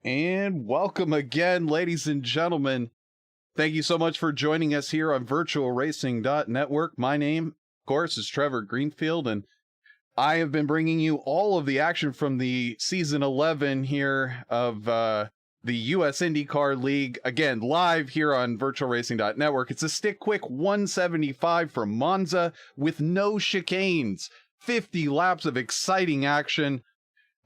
And welcome again, ladies and gentlemen. Thank you so much for joining us here on VirtualRacing.Network. My name, of course, is Trevor Greenfield, and I have been bringing you all of the action from the Season 11 here of the US IndyCar League, again, live here on VirtualRacing.Network. It's a StickQuik 175 from Monza with no chicanes. 50 laps of exciting action.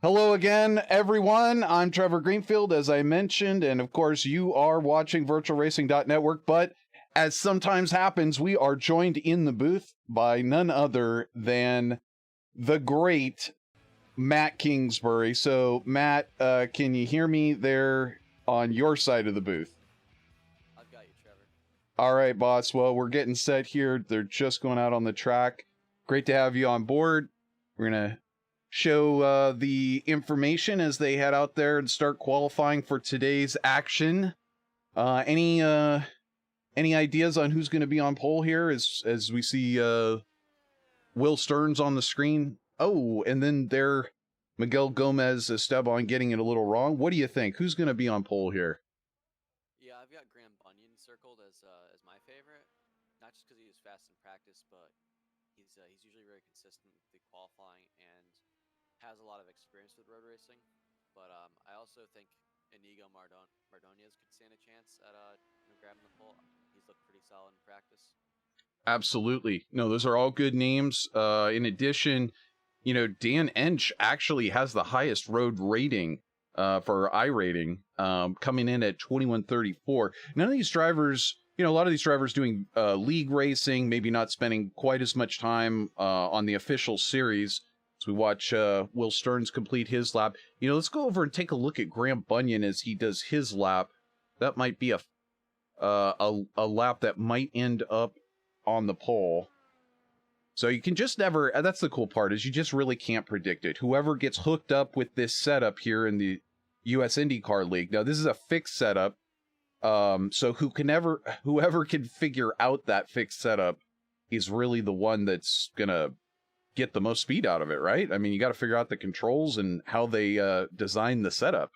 Hello again, everyone. I'm Trevor Greenfield, as I mentioned, and of course, you are watching VirtualRacing.Network, but as sometimes happens, we are joined in the booth by none other than the great Matt Kingsbury. So, Matt, can you hear me there on your side of the booth? I've got you, Trevor. All right, boss. Well, we're getting set here. They're just going out on the track. Great to have you on board. We're going to show the information as they head out there and start qualifying for today's action. Any ideas on who's going to be on pole here as we see Will Stearns on the screen? Oh, and then there Miguel Gomez Esteban getting it a little wrong. What do you think? Who's going to be on pole here? Yeah, I've got Graham Bunyan circled as my favorite, not just because he was fast in practice, but he's usually very consistent with the qualifying and has a lot of experience with road racing. But I also think Inigo Mardonez could stand a chance at grabbing the pole. He's looked pretty solid in practice. Absolutely. No, those are all good names. In addition, Dan Ench actually has the highest road rating for iRating, coming in at 2134. None of these drivers, a lot of these drivers doing league racing, maybe not spending quite as much time on the official series. As we watch Will Stearns complete his lap. Let's go over and take a look at Graham Bunyan as he does his lap. That might be a lap that might end up on the pole. So you can just never, that's the cool part, is you just really can't predict it. Whoever gets hooked up with this setup here in the US IndyCar League. Now, this is a fixed setup. So whoever can figure out that fixed setup is really the one that's going to get the most speed out of it, right? I mean, you got to figure out the controls and how they design the setup.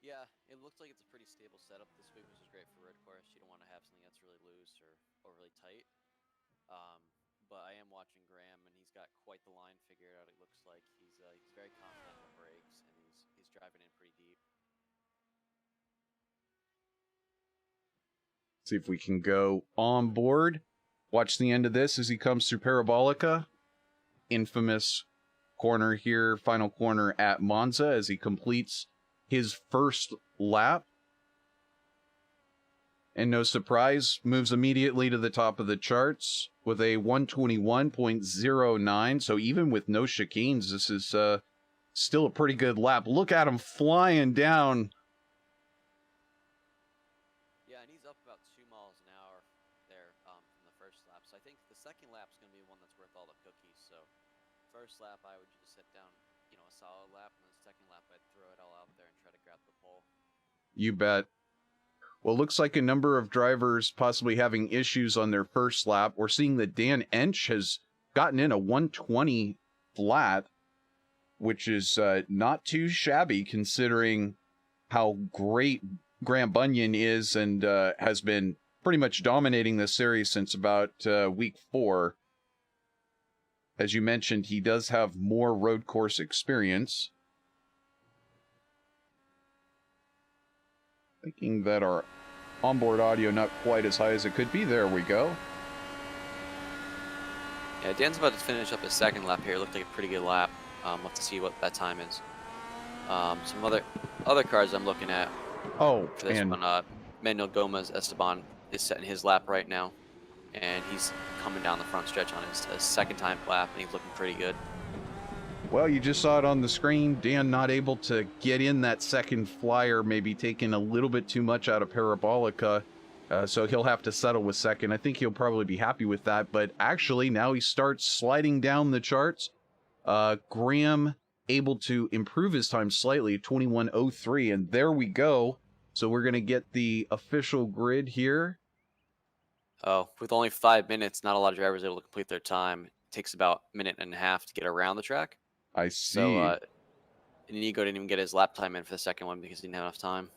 Yeah, it looks like it's a pretty stable setup this week, which is great for road course. You don't want to have something that's really loose or overly tight. But I am watching Graham, and he's got quite the line figured out. It looks like he's very confident in the brakes, and he's driving in pretty deep. See if we can go on board. Watch the end of this as he comes through Parabolica. Infamous corner here, final corner at Monza as he completes his first lap. And no surprise, moves immediately to the top of the charts with a 121.09. So even with no chicanes, this is still a pretty good lap. Look at him flying down. Yeah, and he's up about 2 miles an hour there from the first lap. So I think the second lap's going to be one that's worth all the cookies. So first lap, I would just set down, a solid lap. And then the second lap, I'd throw it all out there and try to grab the pole. You bet. Well, looks like a number of drivers possibly having issues on their first lap. We're seeing that Dan Ench has gotten in a 120 flat, which is not too shabby considering how great Graham Bunyan is and has been pretty much dominating this series since about week 4. As you mentioned, he does have more road course experience. Thinking that our onboard audio not quite as high as it could be. There we go. Yeah, Dan's about to finish up his second lap here. It looked like a pretty good lap. We'll have to see what that time is. Some other cars I'm looking at. Oh, for this one, Manuel Gomez Esteban is setting his lap right now, and he's coming down the front stretch on his second time lap, and he's looking pretty good. Well, you just saw it on the screen. Dan not able to get in that second flyer, maybe taking a little bit too much out of Parabolica. So he'll have to settle with second. I think he'll probably be happy with that. But actually, now he starts sliding down the charts. Graham able to improve his time slightly, 21:03. And there we go. So we're going to get the official grid here. Oh, with only 5 minutes, not a lot of drivers able to complete their time. It takes about a minute and a half to get around the track. I see. So And Inigo didn't even get his lap time in for the second one because he didn't have enough time.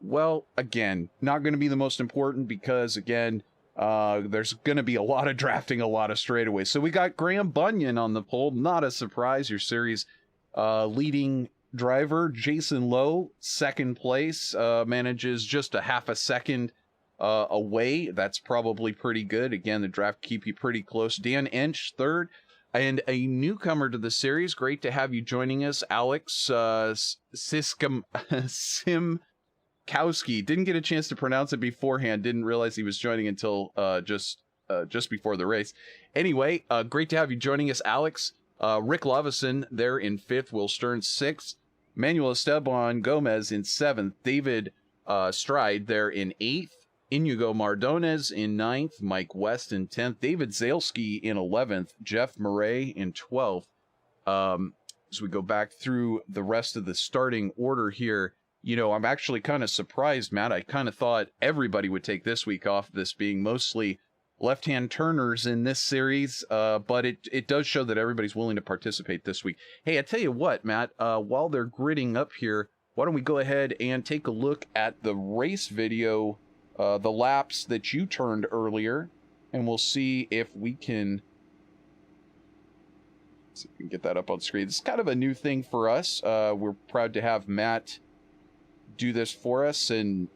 Well, again, not going to be the most important because, again, there's going to be a lot of drafting, a lot of straightaways. So we got Graham Bunyan on the pole. Not a surprise. Your series leading driver, Jason Lowe, second place, manages just a half a second away. That's probably pretty good. Again, the draft keep you pretty close. Dan Ench, third. And a newcomer to the series. Great to have you joining us, Alex Simkowski. Didn't get a chance to pronounce it beforehand. Didn't realize he was joining until just before the race. Anyway, great to have you joining us, Alex. Rick Lovison there in fifth. Will Stern sixth. Manuel Esteban Gomez in seventh. David Stride there in eighth. Inigo Mardones in ninth. Mike West in 10th. David Zalesky in 11th. Jeff Murray in 12th. As we go back through the rest of the starting order here, you know, I'm actually kind of surprised, Matt. I kind of thought everybody would take this week off, this being mostly left-hand turners in this series, but it does show that everybody's willing to participate this week. Hey, I tell you what, Matt, while they're gridding up here, why don't we go ahead and take a look at the race video, the laps that you turned earlier, and we'll see if we can get that up on screen. It's kind of a new thing for us. We're proud to have Matt do this for us, and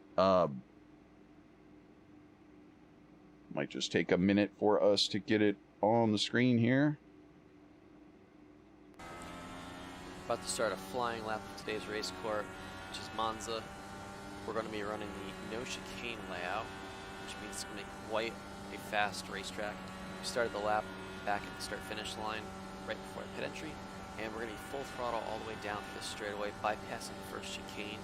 might just take a minute for us to get it on the screen here. About to start a flying lap of today's race course, which is Monza. We're going to be running the no chicane layout, which means it's going to make quite a fast racetrack. We started the lap back at the start-finish line right before pit entry, and we're going to be full throttle all the way down to the straightaway, bypassing the first chicane.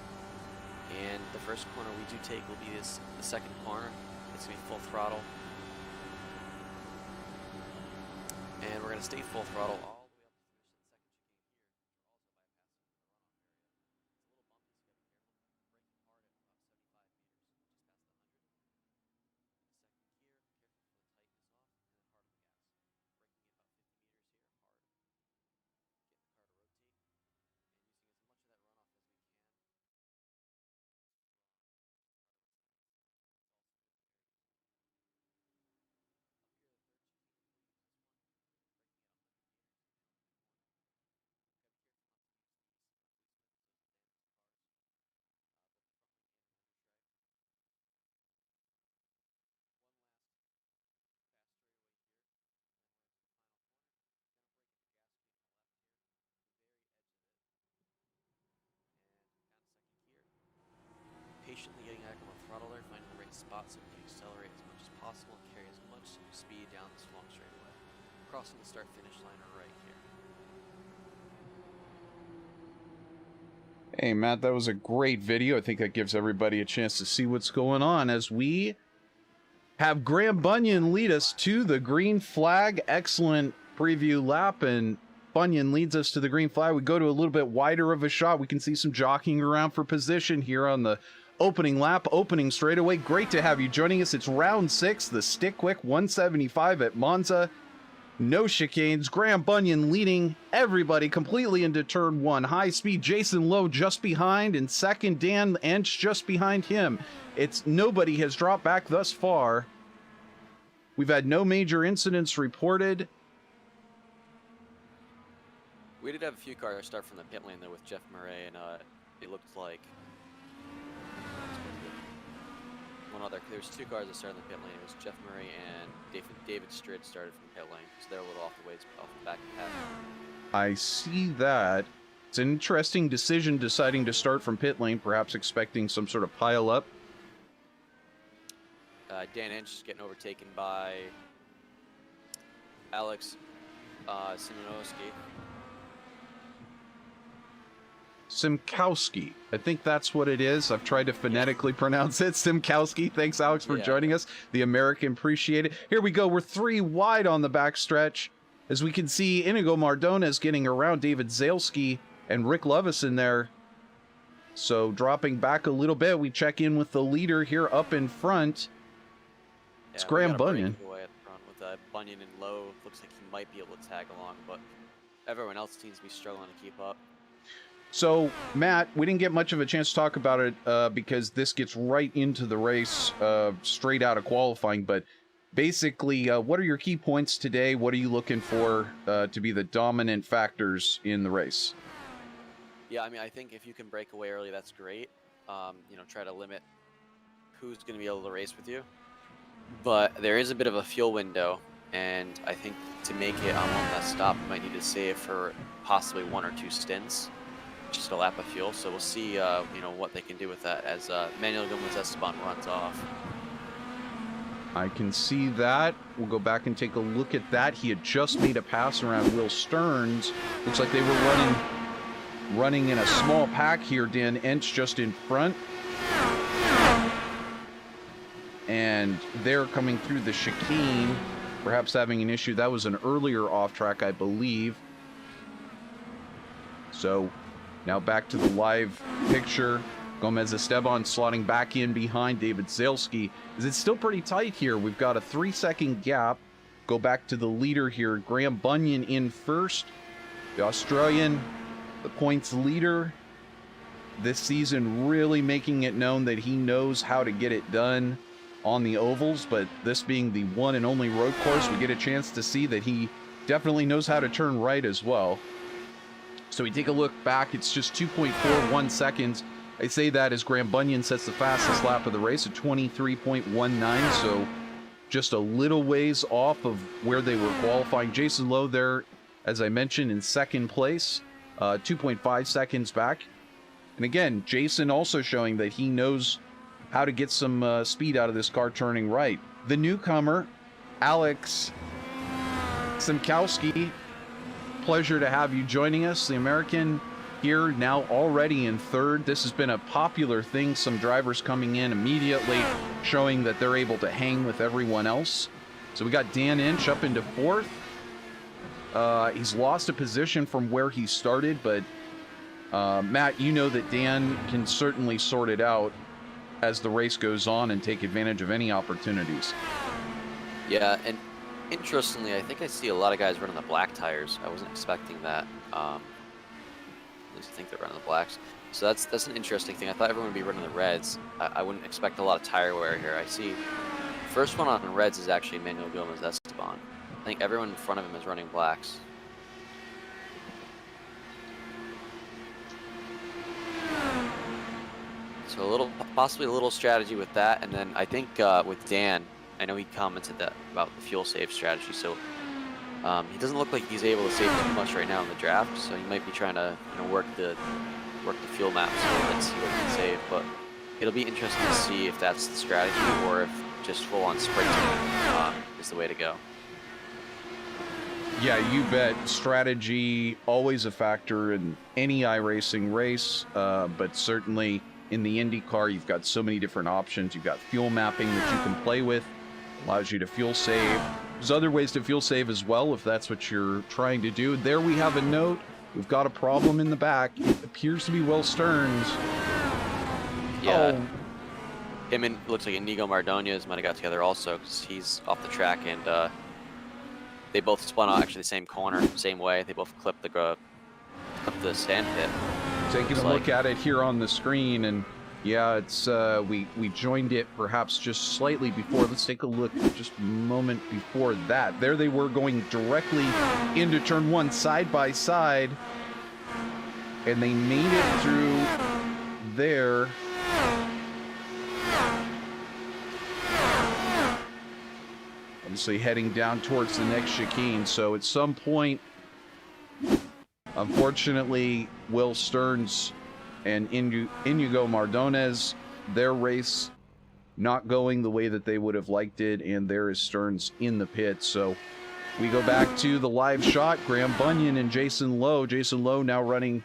And the first corner we do take will be the second corner. It's going to be full throttle. And we're going to stay full throttle all the way up to the second chicane here. Patiently getting back on the throttle there, finding the right spot so we can accelerate as much as possible and carry as much speed down this long straightaway. Crossing the start-finish line right here. Hey, Matt, that was a great video. I think that gives everybody a chance to see what's going on as we have Graham Bunyan lead us to the green flag. Excellent preview lap, and Bunyan leads us to the green flag. We go to a little bit wider of a shot. We can see some jockeying around for position here on the opening lap, opening straightaway. Great to have you joining us. It's round 6, the StickQuik 175 at Monza. No chicanes. Graham Bunyan leading everybody completely into turn 1. High speed, Jason Lowe just behind, and second, Dan Ench just behind him. Nobody has dropped back thus far. We've had no major incidents reported. We did have a few cars start from the pit lane though with Jeff Murray, and it looked like there was 2 cars that started in the pit lane. It was Jeff Murray and David Strid started from the pit lane, so they're a little off the back of the path. I see that. It's an interesting decision deciding to start from pit lane, perhaps expecting some sort of pile up. Dan Ench is getting overtaken by Alex Simonowski. Simkowski. I think that's what it is. I've tried to phonetically pronounce it. Simkowski. Thanks, Alex, for joining us. The American, appreciate it. Here we go. We're 3 wide on the backstretch. As we can see, Inigo Mardones getting around David Zalesky and Rick Lovison there. So dropping back a little bit, we check in with the leader here up in front. It's Graham Bunyan. Away at the front with Bunyan and Lowe. Looks like he might be able to tag along, but everyone else seems to be struggling to keep up. So, Matt, we didn't get much of a chance to talk about it because this gets right into the race straight out of qualifying. But basically, what are your key points today? What are you looking for to be the dominant factors in the race? Yeah, I mean, I think if you can break away early, that's great. Try to limit who's going to be able to race with you. But there is a bit of a fuel window, and I think to make it on one last stop, you might need to save for possibly 1 or 2 stints, just a lap of fuel. So we'll see, what they can do with that as Manuel Gomez-Esteban runs off. I can see that. We'll go back and take a look at that. He had just made a pass around Will Stearns. Looks like they were running in a small pack here. Dan Ench just in front. And they're coming through the chicane, perhaps having an issue. That was an earlier off track, I believe. So now back to the live picture. Gomez Esteban slotting back in behind David Zalesky. It's still pretty tight here. We've got a 3-second gap. Go back to the leader here. Graham Bunyan in first. The Australian, the points leader this season, really making it known that he knows how to get it done on the ovals, but this being the one and only road course, we get a chance to see that he definitely knows how to turn right as well. So we take a look back. It's just 2.41 seconds. I say that as Graham Bunyan sets the fastest lap of the race at 23.19, so just a little ways off of where they were qualifying. Jason Lowe there, as I mentioned, in second place, 2.5 seconds back. And again, Jason also showing that he knows how to get some speed out of this car turning right. The newcomer, Alex Simkowski, pleasure to have you joining us. The American here now already in third. This has been a popular thing. Some drivers coming in immediately, showing that they're able to hang with everyone else. So we got Dan Inch up into fourth. He's lost a position from where he started, but Matt, you know that Dan can certainly sort it out as the race goes on and take advantage of any opportunities. Yeah, and interestingly, I think I see a lot of guys running the black tires. I wasn't expecting that. At least I think they're running the blacks. So that's an interesting thing. I thought everyone would be running the reds. I wouldn't expect a lot of tire wear here. I see first one on reds is actually Manuel Gomez-Esteban. I think everyone in front of him is running blacks. So possibly a little strategy with that, and then I think with Dan, I know he commented that about the fuel save strategy. So he doesn't look like he's able to save too much right now in the draft. So he might be trying to work the fuel maps and see what he can save. But it'll be interesting to see if that's the strategy or if just full on sprinting is the way to go. Yeah, you bet. Strategy always a factor in any iRacing race, but certainly in the IndyCar, you've got so many different options. You've got fuel mapping that you can play with, allows you to fuel save. There's other ways to fuel save as well if that's what you're trying to do. There we have a note. We've got a problem in the back. It appears to be Will Stearns. Yeah. Oh. Him and looks like Inigo Mardones might have got together also because he's off the track, and they both spun out actually the same corner, same way. They both clipped the sand pit. Taking a look at it here on the screen, and yeah, it's we joined it perhaps just slightly before. Let's take a look just a moment before that. There they were going directly into turn one side by side, and they made it through there. Obviously heading down towards the next chicane, so at some point, unfortunately, Will Stearns and Inigo Mardones, their race not going the way that they would have liked it, and there is Stearns in the pit. So we go back to the live shot, Graham Bunyan and Jason Lowe. Jason Lowe now running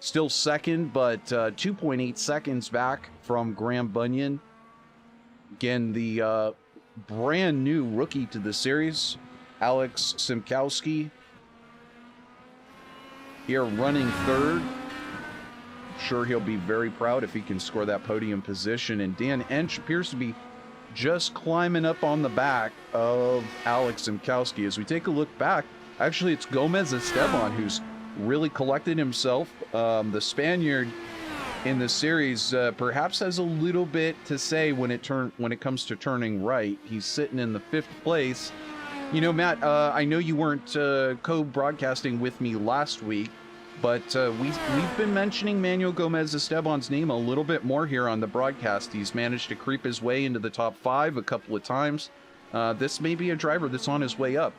still second, but 2.8 seconds back from Graham Bunyan. Again, the brand new rookie to the series, Alex Simkowski, here running third. Sure, he'll be very proud if he can score that podium position. And Dan Ench appears to be just climbing up on the back of Alex Simkowski. As we take a look back, actually it's Gomez Esteban who's really collected himself. The Spaniard in the series perhaps has a little bit to say when it comes to turning right. He's sitting in the 5th place. You know, Matt, I know you weren't co-broadcasting with me last week, but we've been mentioning Manuel Gomez Esteban's name a little bit more here on the broadcast. He's managed to creep his way into the top 5 a couple of times. This may be a driver that's on his way up.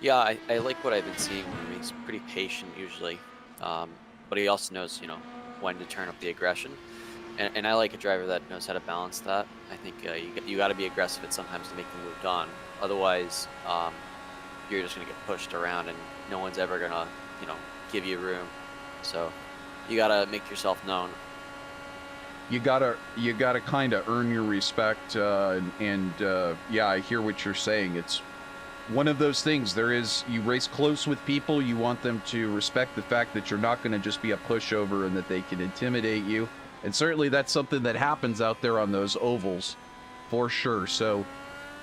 Yeah, I like what I've been seeing from him. He's pretty patient usually, but he also knows, when to turn up the aggression. And I like a driver that knows how to balance that. I think you got to be aggressive at sometimes to make the move on. Otherwise, you're just going to get pushed around, and no one's ever going to, give you room. So you got to make yourself known. You gotta kind of earn your respect, and yeah, I hear what you're saying. It's one of those things. You race close with people. You want them to respect the fact that you're not going to just be a pushover and that they can intimidate you. And certainly that's something that happens out there on those ovals, for sure. So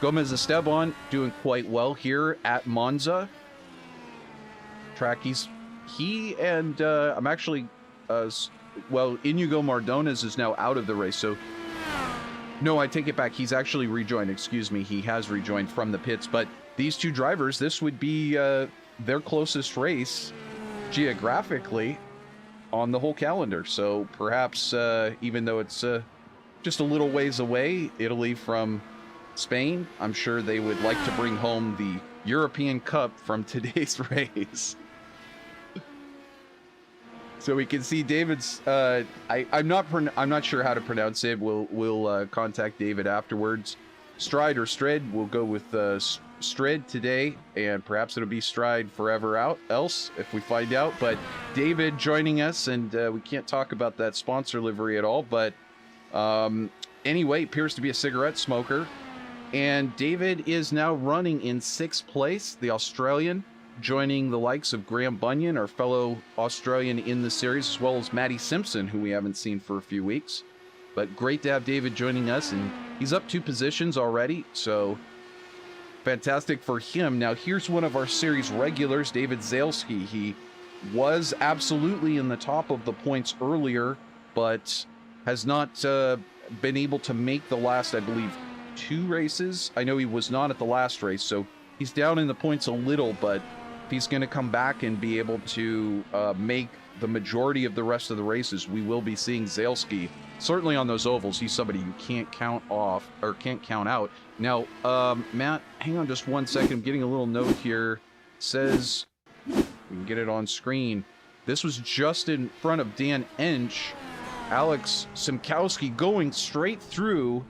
Gomez Esteban doing quite well here at Monza. Track he and I'm actually Inigo Mardones is now out of the race. So no, I take it back. He's actually rejoined. Excuse me. He has rejoined from the pits. But these two drivers, this would be their closest race geographically on the whole calendar. So perhaps even though it's just a little ways away, Italy from Spain, I'm sure they would like to bring home the European Cup from today's race. So we can see David's. I'm not sure how to pronounce it. We'll contact David afterwards. Stride or Strid. We'll go with Strid today, and perhaps it'll be Stride forever else if we find out. But David joining us, and we can't talk about that sponsor livery at all. But anyway, appears to be a cigarette smoker, and David is now running in 6th place. The Australian, joining the likes of Graham Bunyan, our fellow Australian in the series, as well as Matty Simpson, who we haven't seen for a few weeks. But great to have David joining us, and he's up 2 positions already, so fantastic for him. Now here's one of our series regulars, David Zalesky. He was absolutely in the top of the points earlier, but has not been able to make the last, I believe, 2 races. I know he was not at the last race, so he's down in the points a little, but if he's going to come back and be able to make the majority of the rest of the races, we will be seeing Zalesky certainly on those ovals. He's somebody you can't count out. Now, Matt, hang on just 1 second. I'm getting a little note here. It says, we can get it on screen. This was just in front of Dan Ench. Alex Simkowski going straight through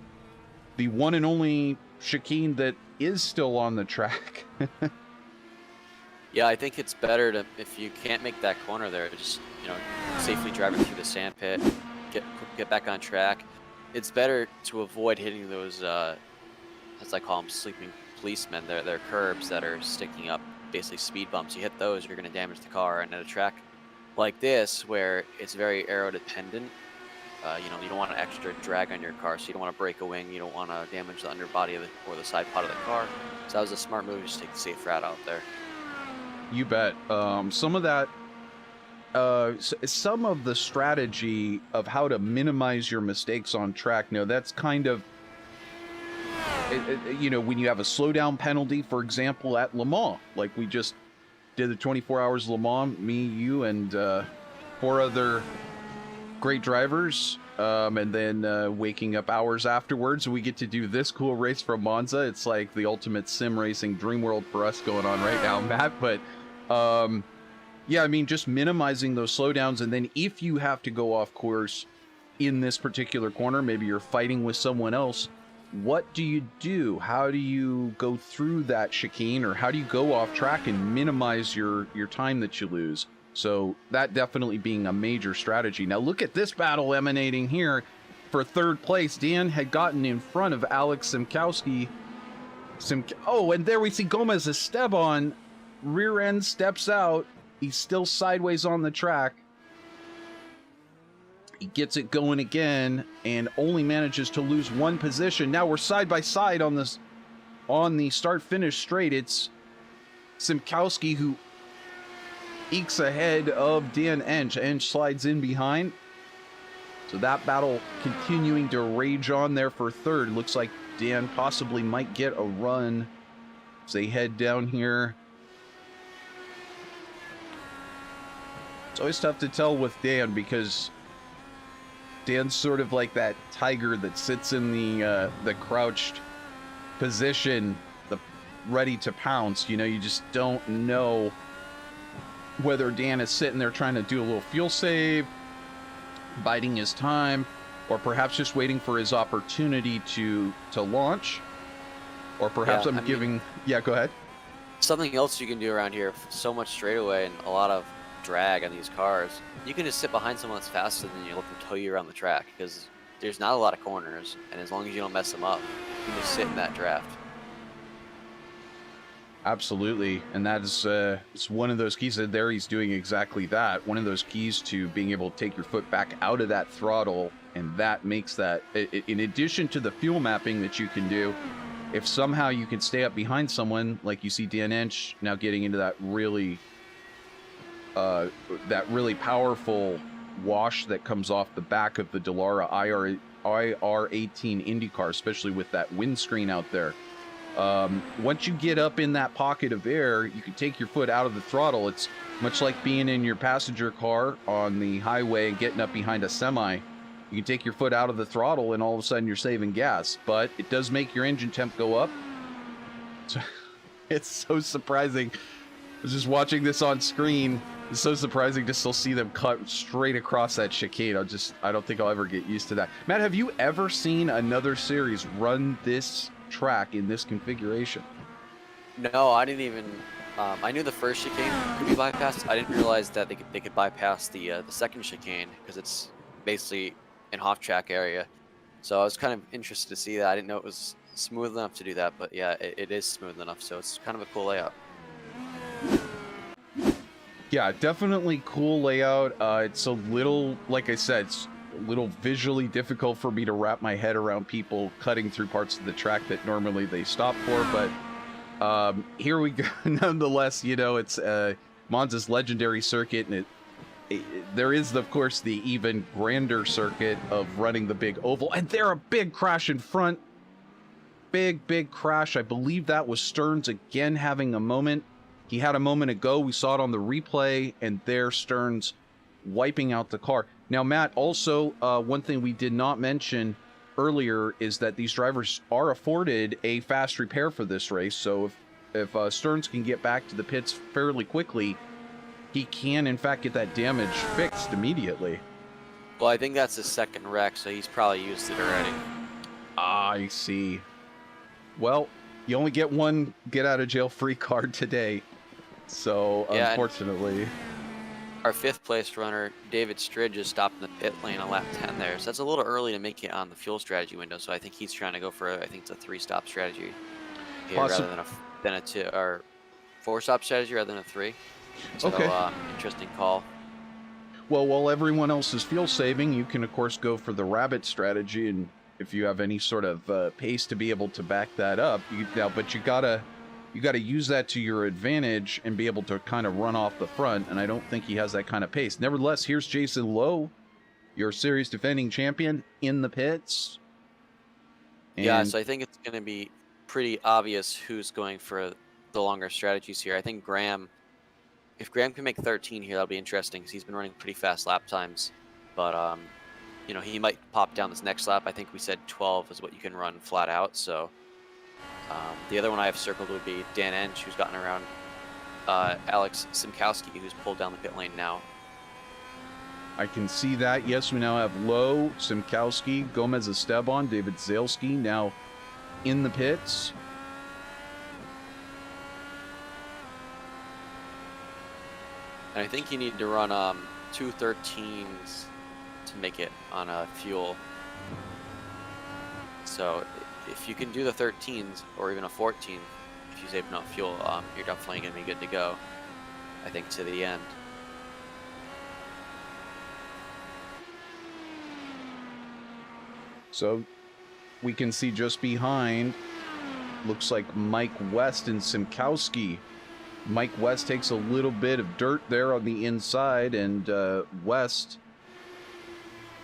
the one and only chicane that is still on the track. Yeah, I think it's better to, if you can't make that corner there, just, safely driving through the sand pit, get back on track. It's better to avoid hitting those, as I call them, sleeping policemen. They're curbs that are sticking up, basically speed bumps. You hit those, you're going to damage the car. And at a track like this, where it's very aero dependent, you don't want an extra drag on your car, so you don't want to break a wing, you don't want to damage the underbody or the side pod of the car. So that was a smart move, just take the safe route out there. You bet. Some of that, some of the strategy of how to minimize your mistakes on track. Now, that's kind of, when you have a slowdown penalty, for example, at Le Mans, like we just did the 24 hours Le Mans, me, you, and 4 other great drivers, and then waking up hours afterwards, we get to do this cool race from Monza. It's like the ultimate sim racing dream world for us going on right now, Matt. But yeah, I mean, just minimizing those slowdowns, and then if you have to go off course in this particular corner, maybe you're fighting with someone else, what do you do? How do you go through that chicane, or how do you go off track and minimize your time that you lose? So that definitely being a major strategy. Now look at this battle emanating here for 3rd place. Dan had gotten in front of Alex Simkowski. Oh, and there we see Gomez Esteban. Rear end steps out. He's still sideways on the track. He gets it going again and only manages to lose 1 position. Now we're side by side on the start-finish straight. It's Simkowski who ekes ahead of Dan Ench. Ench slides in behind. So that battle continuing to rage on there for third. Looks like Dan possibly might get a run as they head down here. It's always tough to tell with Dan because Dan's sort of like that tiger that sits in the crouched position, ready to pounce. You know, you just don't know whether Dan is sitting there trying to do a little fuel save, biding his time, or perhaps just waiting for his opportunity to launch. Or perhaps yeah, go ahead. Something else you can do around here, so much straightaway and a lot of drag on these cars, you can just sit behind someone that's faster than you, let them tow you around the track, because there's not a lot of corners, and as long as you don't mess them up, you can just sit in that draft. Absolutely, and that is it's one of those keys. There he's doing exactly that. One of those keys to being able to take your foot back out of that throttle, and that makes that, in addition to the fuel mapping that you can do, if somehow you can stay up behind someone, like you see Dan Ench now getting into that really powerful wash that comes off the back of the Dallara IR18 IndyCar, especially with that windscreen out there. Once you get up in that pocket of air, you can take your foot out of the throttle. It's much like being in your passenger car on the highway and getting up behind a semi. You can take your foot out of the throttle and all of a sudden you're saving gas, but it does make your engine temp go up. So, it's so surprising. I was just watching this on screen. It's so surprising to still see them cut straight across that chicane. I don't think I'll ever get used to that. Matt, have you ever seen another series run this track in this configuration? No, I didn't even. I knew the first chicane could be bypassed. I didn't realize that they could bypass the second chicane because it's basically an off-track area. So I was kind of interested to see that. I didn't know it was smooth enough to do that, but yeah, it is smooth enough. So it's kind of a cool layout. Yeah, definitely cool layout. It's a little, like I said, it's a little visually difficult for me to wrap my head around people cutting through parts of the track that normally they stop for, but here we go. Nonetheless, you know, it's Monza's legendary circuit, and there is, of course, the even grander circuit of running the big oval, and there a big crash in front. Big crash. I believe that was Stearns again having a moment. He had a moment ago. We saw it on the replay, and there Stearns wiping out the car. Now, Matt, also, one thing we did not mention earlier is that these drivers are afforded a fast repair for this race. So if Stearns can get back to the pits fairly quickly, he can, in fact, get that damage fixed immediately. Well, I think that's his second wreck, so he's probably used it already. I see. Well, you only get one get-out-of-jail-free card today. So, yeah, unfortunately... Our fifth place runner, David Stridge, is stopped in the pit lane on lap 10 there. So that's a little early to make it on the fuel strategy window. So I think he's trying to go for I think it's a 3-stop strategy here rather than a 2 or 4-stop strategy rather than a 3. So, okay. Interesting call. Well, while everyone else is fuel saving, you can of course go for the rabbit strategy, and if you have any sort of pace to be able to back that up, but you gotta use that to your advantage and be able to kind of run off the front, and I don't think he has that kind of pace. Nevertheless, here's Jason Lowe, your series defending champion, in the pits. And yeah, so I think it's going to be pretty obvious who's going for the longer strategies here. I think if Graham can make 13 here, that'll be interesting because he's been running pretty fast lap times. But, you know, he might pop down this next lap. I think we said 12 is what you can run flat out, so... the other one I have circled would be Dan Ench, who's gotten around Alex Simkowski, who's pulled down the pit lane now. I can see that. Yes, we now have Lowe, Simkowski, Gomez Esteban, David Zalesky now in the pits. And I think you need to run 2 13s to make it on fuel. So... if you can do the 13s or even a 14, if you save enough fuel, you're definitely going to be good to go, I think, to the end. So we can see just behind, looks like Mike West and Simkowski Mike West takes a little bit of dirt there on the inside, and West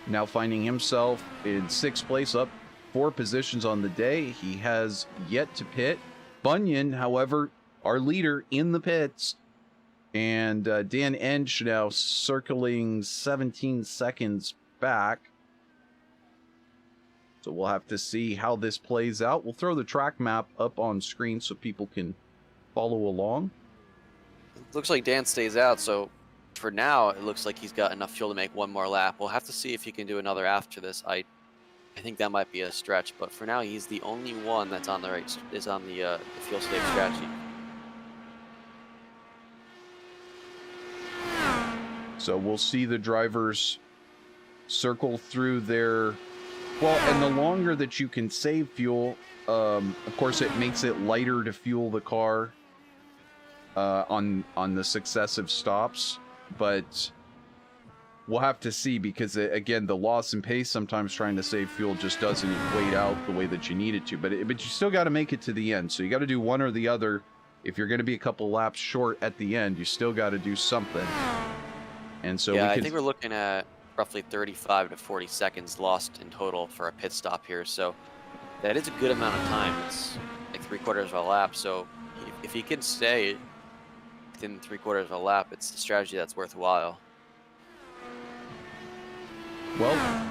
now finding himself in 6th place, up 4 positions on the day. He has yet to pit. Bunyan, however, our leader in the pits, and Dan Enge now circling 17 seconds back. So we'll have to see how this plays out. We'll throw the track map up on screen so people can follow along. Looks like Dan stays out, so for now it looks like he's got enough fuel to make one more lap. We'll have to see if he can do another after this. I think that might be a stretch, but for now he's the only one that's on the the fuel save strategy. So we'll see the drivers circle through their... Well, and the longer that you can save fuel, of course, it makes it lighter to fuel the car on the successive stops. But we'll have to see, because, again, the loss in pace sometimes trying to save fuel just doesn't equate out the way that you need it to. But you still got to make it to the end. So you got to do one or the other. If you're going to be a couple laps short at the end, you still got to do something. And so yeah, I think we're looking at roughly 35 to 40 seconds lost in total for a pit stop here. So that is a good amount of time. It's like 3/4 of a lap. So if he can stay within 3/4 of a lap, it's a strategy that's worthwhile. Well,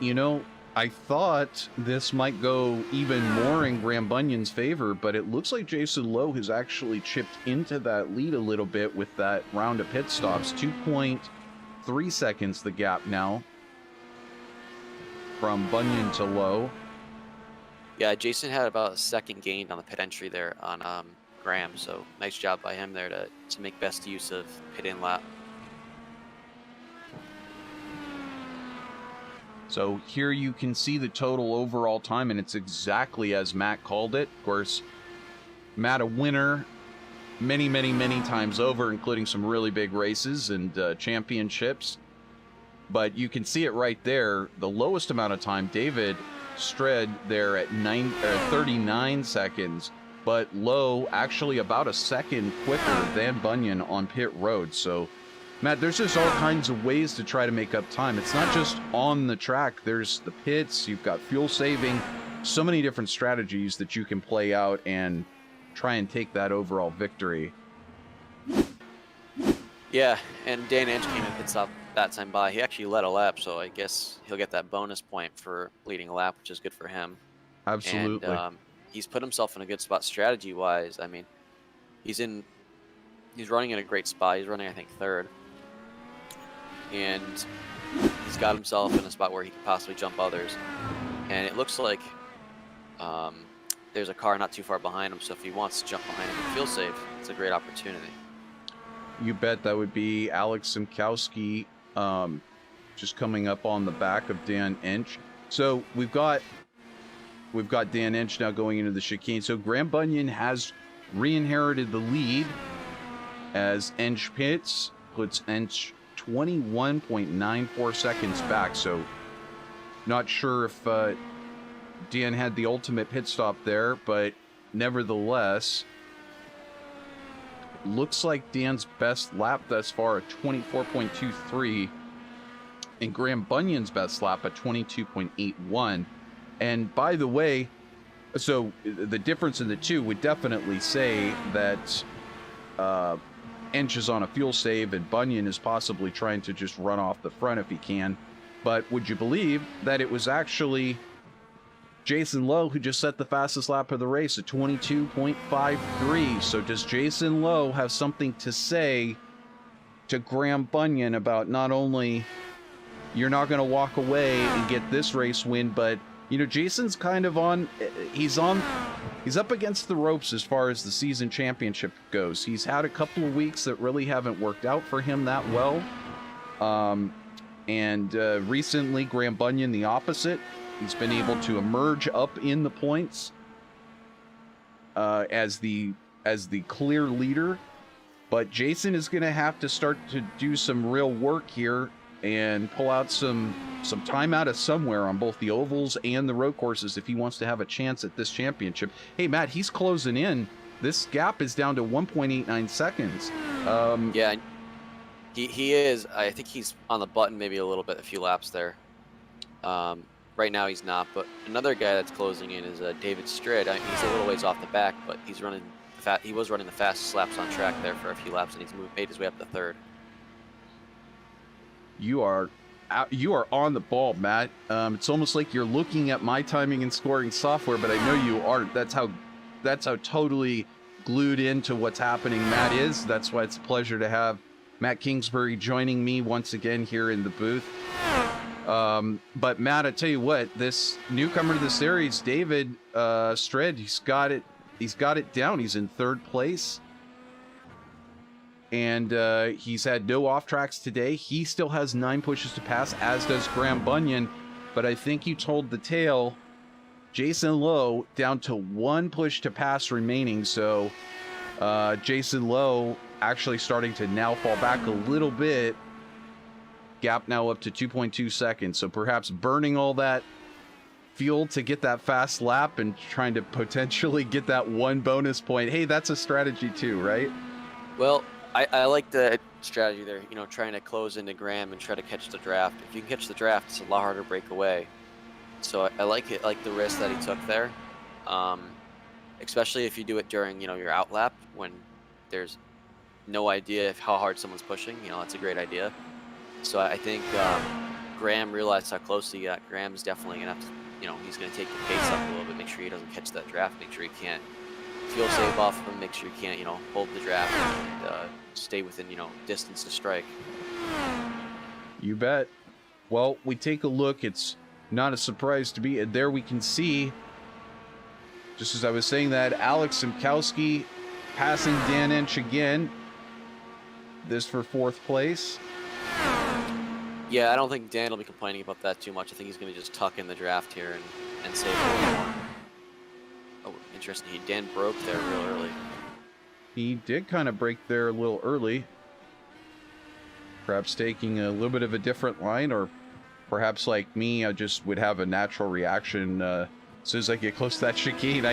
you know, I thought this might go even more in Graham Bunyan's favor, but it looks like Jason Lowe has actually chipped into that lead a little bit with that round of pit stops. 2.3 seconds the gap now from Bunyan to Lowe. Yeah, Jason had about a second gained on the pit entry there on Graham, so nice job by him there to make best use of pit in lap. So here you can see the total overall time, and it's exactly as Matt called it. Of course, Matt, a winner many, many, many times over, including some really big races and championships. But you can see it right there. The lowest amount of time, David Stred there at 39 seconds, but Lowe actually about a second quicker than Bunyan on pit road. So Matt, there's just all kinds of ways to try to make up time. It's not just on the track. There's the pits, you've got fuel saving, so many different strategies that you can play out and try and take that overall victory. Yeah, and Dan Enge came in pit stop that time by. He actually led a lap, so I guess he'll get that bonus point for leading a lap, which is good for him. Absolutely. And he's put himself in a good spot strategy-wise. I mean, he's running in a great spot. He's running, I think, 3rd. And he's got himself in a spot where he could possibly jump others. And it looks like there's a car not too far behind him, so if he wants to jump behind him and fuel save, it's a great opportunity. You bet. That would be Alex Simkowski just coming up on the back of Dan Enge. So we've got Dan Enge now going into the chicane. So Graham Bunyan has re-inherited the lead as Enge pits, puts Enge 21.94 seconds back. So not sure if Dan had the ultimate pit stop there, but nevertheless, looks like Dan's best lap thus far at 24.23, and Graham Bunyan's best lap at 22.81. And by the way, so the difference in the two would definitely say that Enge is on a fuel save and Bunyan is possibly trying to just run off the front if he can. But would you believe that it was actually Jason Lowe who just set the fastest lap of the race at 22.53? So does Jason Lowe have something to say to Graham Bunyan about not only you're not going to walk away and get this race win, but you know, Jason's kind of he's up against the ropes as far as the season championship goes. He's had a couple of weeks that really haven't worked out for him that well. And recently, Graham Bunyan, the opposite. He's been able to emerge up in the points as the clear leader. But Jason is going to have to start to do some real work here and pull out some time out of somewhere on both the ovals and the road courses if he wants to have a chance at this championship. Hey, Matt, he's closing in this gap is down to 1.89 seconds. Yeah, he is. I think he's on the button maybe a little bit, a few laps there. Right now he's not, but another guy that's closing in is David Strid. He's a little ways off the back, but he's running he was running the fastest laps on track there for a few laps, and he's made his way up to third. You are on the ball, Matt. It's almost like you're looking at my timing and scoring software, but I know you aren't. That's how totally glued into what's happening Matt is. That's why it's a pleasure to have Matt Kingsbury joining me once again here in the booth. But Matt, I tell you what, this newcomer to the series, David Strid, he's got it down. He's in third place. And he's had no off tracks today. He still has 9 pushes to pass, as does Graham Bunyan. But I think you told the tale. Jason Lowe down to 1 push to pass remaining. So Jason Lowe actually starting to now fall back a little bit. Gap now up to 2.2 seconds. So perhaps burning all that fuel to get that fast lap and trying to potentially get that 1 bonus point. Hey, that's a strategy too, right? Well, I like the strategy there, trying to close into Graham and try to catch the draft. If you can catch the draft, it's a lot harder to break away. So I like it, like the risk that he took there, especially if you do it during, your out lap when there's no idea how hard someone's pushing. That's a great idea. So I think Graham realized how close he got. Graham's definitely going to have to, he's going to take the pace up a little bit, make sure he doesn't catch that draft, make sure he can't fuel save off of him, make sure he can't, hold the draft and stay within, distance to strike. You bet. Well, we take a look. It's not a surprise to be there. We can see, just as I was saying that, Alex Simkowski passing Dan Inch again. This for 4th place. Yeah, I don't think Dan will be complaining about that too much. I think he's going to just tuck in the draft here and save a little more. Oh, interesting. Dan broke there real early. He did kind of break there a little early. Perhaps taking a little bit of a different line, or perhaps like me, I just would have a natural reaction as soon as I get close to that chicane.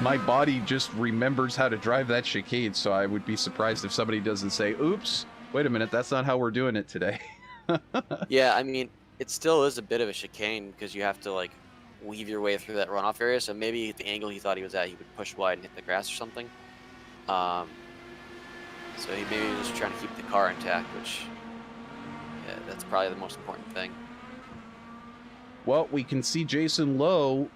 My body just remembers how to drive that chicane, so I would be surprised if somebody doesn't say, oops, wait a minute, that's not how we're doing it today. Yeah, I mean, it still is a bit of a chicane because you have to, weave your way through that runoff area, so maybe the angle he thought he was at, he would push wide and hit the grass or something. So he maybe was just trying to keep the car intact, which, yeah, that's probably the most important thing. Well, we can see Jason Lowe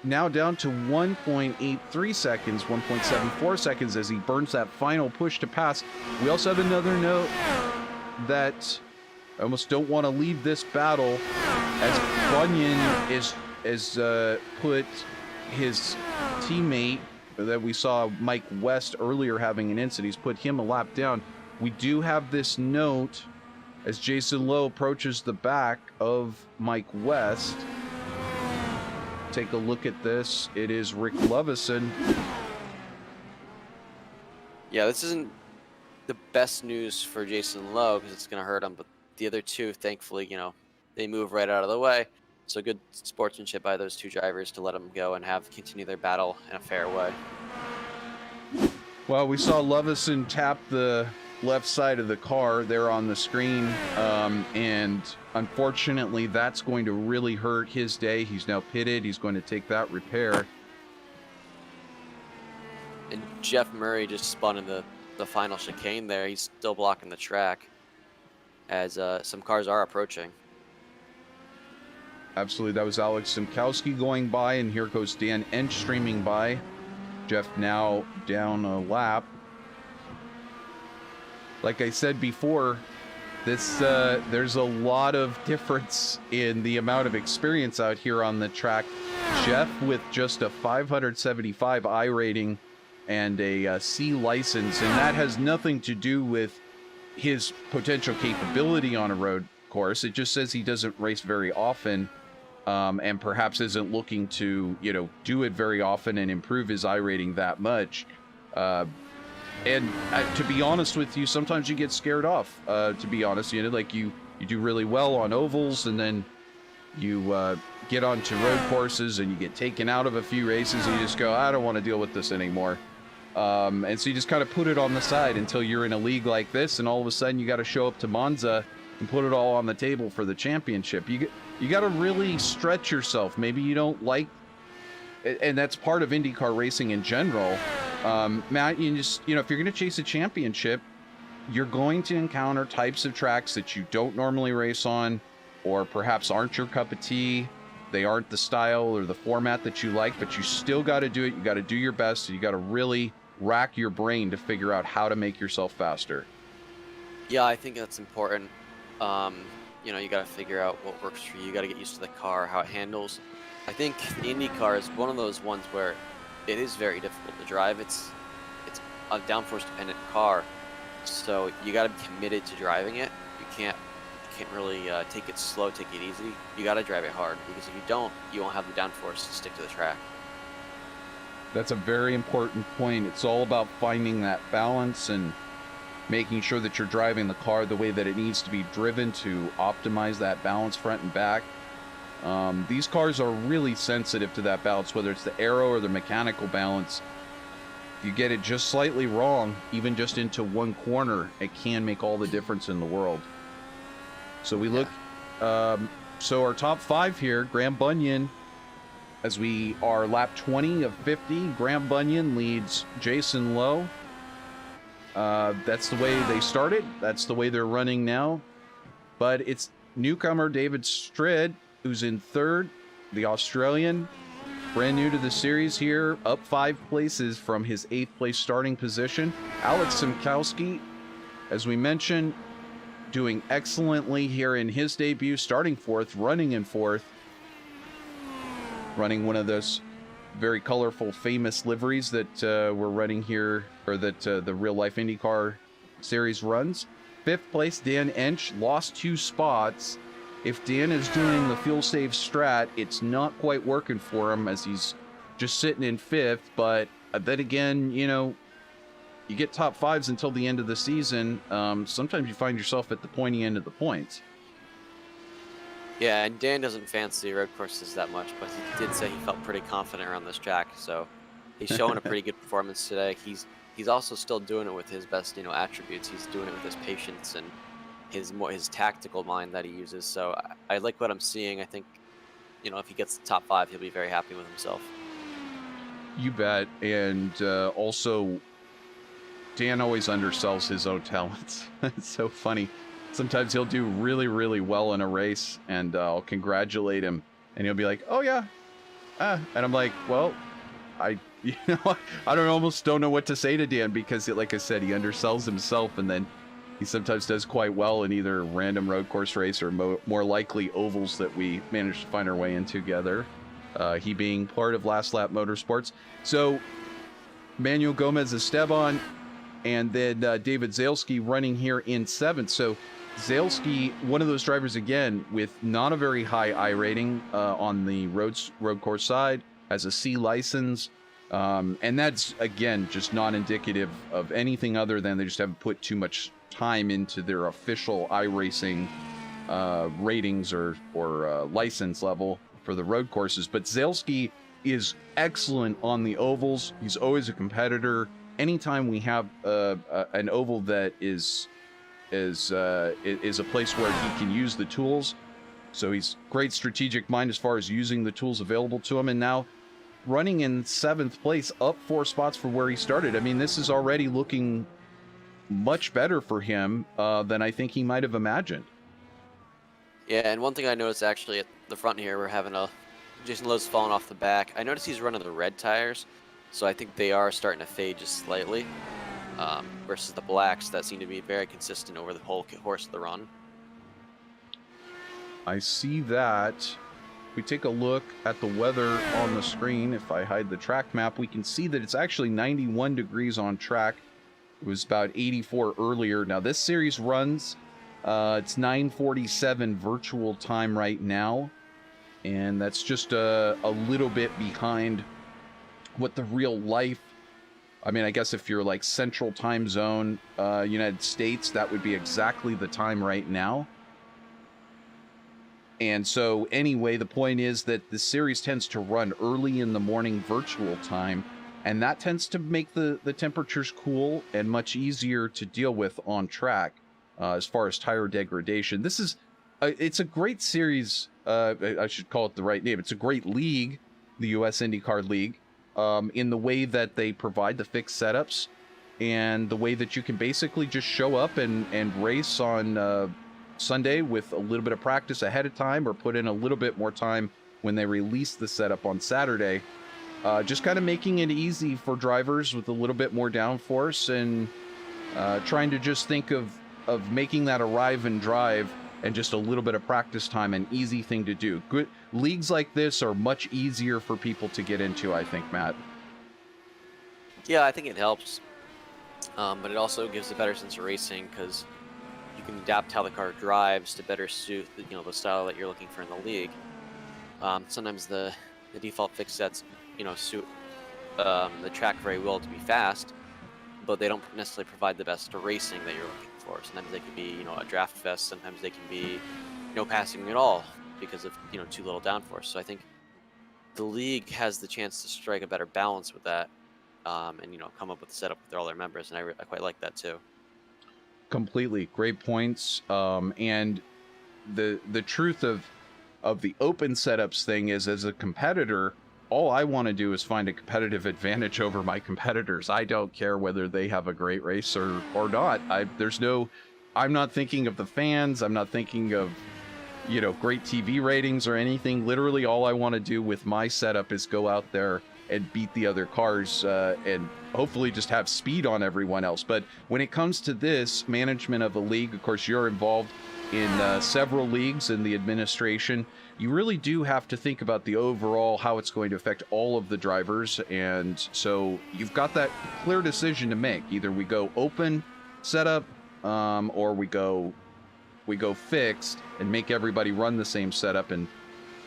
now down to 1.83 seconds, 1.74 seconds as he burns that final push to pass. We also have another note that I almost don't want to leave this battle, as Bunyan is put his teammate that we saw, Mike West, earlier having an incident. He's put him a lap down. We do have this note as Jason Lowe approaches the back of Mike West. Take a look at this. It is Rick Lovison. Yeah, this isn't the best news for Jason Lowe because it's going to hurt him, but the other two, thankfully, they move right out of the way. So good sportsmanship by those two drivers to let them go and continue their battle in a fair way. Well, we saw Lovison tap the left side of the car there on the screen, and unfortunately that's going to really hurt his day. He's now pitted. He's going to take that repair. And Jeff Murray just spun in the final chicane there. He's still blocking the track as some cars are approaching. Absolutely. That was Alex Simkowski going by, and here goes Dan Inch streaming by. Jeff now down a lap. Like I said before, there's a lot of difference in the amount of experience out here on the track. Jeff with just a 575 I rating and a C license, and that has nothing to do with his potential capability on a road course. It just says he doesn't race very often, and perhaps isn't looking to, do it very often and improve his I rating that much. And to be honest with you, sometimes you get scared off, to be honest. Like you do really well on ovals, and then you get onto road courses and you get taken out of a few races and you just go, I don't want to deal with this anymore. And so you just kind of put it on the side until you're in a league like this, and all of a sudden you got to show up to Monza and put it all on the table for the championship. You got to really stretch yourself. Maybe you don't like, and that's part of IndyCar racing in general. Matt, if you're going to chase a championship, you're going to encounter types of tracks that you don't normally race on, or perhaps aren't your cup of tea. They aren't the style or the format that you like, but you still got to do it. You got to do your best. You got to really rack your brain to figure out how to make yourself faster. Yeah, I think that's important. You got to figure out what works for you. You got to get used to the car, how it handles. I think the IndyCar is one of those ones where it is very difficult to drive. It's a downforce dependent car, so you got to be committed to driving it. You can't really take it slow, take it easy. You got to drive it hard, because if you don't, you won't have the downforce to stick to the track. That's a very important point. It's all about finding that balance and making sure that you're driving the car the way that it needs to be driven to optimize that balance front and back. These cars are really sensitive to that balance, whether it's the aero or the mechanical balance. If you get it just slightly wrong, even just into one corner, it can make all the difference in the world. So we look, so our top 5 here, Graham Bunyan, as we are lap 20 of 50, Graham Bunyan leads Jason Lowe. That's the way they started. That's the way they're running now. But it's newcomer David Strid, who's in 3rd, the Australian, brand new to the series here, up 5 places from his 8th place starting position. Alex Simkowski, as we mentioned, doing excellently here in his debut, starting 4th, running in 4th, running one of those very colorful, famous liveries that we're running here, or that the real life IndyCar series runs. 5th place, Dan Ench, lost 2 spots. If Dan is doing the fuel save strat, it's not quite working for him, as he's just sitting in 5th. But then again, you get top 5s until the end of the season. Sometimes you find yourself at the pointy end of the points. Yeah, and Dan doesn't fancy road courses that much, but he did say he felt pretty confident around this track, so he's showing a pretty good performance today. He's also still doing it with his best attributes. He's doing it with his patience and his tactical mind that he uses. So I like what I'm seeing. I think if he gets the top 5, he'll be very happy with himself. You bet. And also, Dan always undersells his own talents. It's so funny. Sometimes he'll do really, really well in a race, and I'll congratulate him, and he'll be like, "Oh yeah," and I'm like, "Well, I almost don't know what to say to Dan, because, like I said, he undersells himself, and then he sometimes does quite well in either random road course race or more likely ovals that we managed to find our way in together. He being part of Last Lap Motorsports. So Manuel Gomez Esteban, and then David Zalesky running here in 7th. So Zalesky, one of those drivers, again, with not a very high I rating on the road course side, has a C license. And that's, again, just not indicative of anything other than they just haven't put too much time into their official iRacing ratings or license level for the road courses. But Zalesky is excellent on the ovals. He's always a competitor. Anytime we have an oval that is a place where he can use the tools, so he's great strategic mind as far as using the tools available to him. And now running in 7th place, up 4 spots from where he started. I mean, this is already looking much better for him than I think he might have imagined. Yeah, and one thing I noticed actually at the front here, we're having Jason Lowe's falling off the back. I noticed he's running the red tires, so I think they are starting to fade just slightly, versus the blacks that seem to be very consistent over the whole course of the run. I see that. If we take a look at the weather on the screen, if I hide the track map, we can see that it's actually 91 degrees on track. It was about 84 earlier. Now this series runs, it's 9:47 virtual time right now, and that's just a little bit behind what the real life, I mean, I guess if you're like Central Time Zone, United States, that would be exactly the time right now. And so anyway, the point is that the series tends to run early in the morning virtual time, and that tends to make the temperatures cool and much easier to deal with on track as far as tire degradation. This is it's a great series. I should call it the right name. It's a great league, the US IndyCar League, in the way that they provide the fixed setups and the way that you can basically just show up and race on Sunday with a little bit of practice ahead of time, or put in a little bit more time when they release the setup on Saturday. Just kind of making it easy for drivers with a little bit more downforce, and trying to just think of making that arrive and drive and just a little bit of practice time an easy thing to do. Good leagues like this are much easier for people to get into, I think, Matt. Yeah, I think it helps, but it also gives a better sense of racing, because you can adapt how the car drives to better suit the style that you're looking for in the league. Sometimes the default fix sets suit the track very well to be fast, but they don't necessarily provide the best racing that you're looking for. Sometimes they can be a draft fest. Sometimes they can be no passing at all because of too little downforce. So I think the league has the chance to strike a better balance with that, and come up with a setup with all their members, and I quite like that too. Completely great points. And the truth of the open setups thing is, as a competitor, all I want to do is find a competitive advantage over my competitors. I don't care whether they have a great race or not. I'm not thinking of the fans. I'm not thinking of great TV ratings or anything. Literally all I want to do with my setup is go out there and beat the other cars, and hopefully just have speed on everyone else. But when it comes to this management of a league, of course, you're involved in several leagues in the administration. You really do have to think about the overall, how it's going to affect all of the drivers. And so you've got that clear decision to make. Either we go open setup, or we go fixed and make everybody run the same setup. And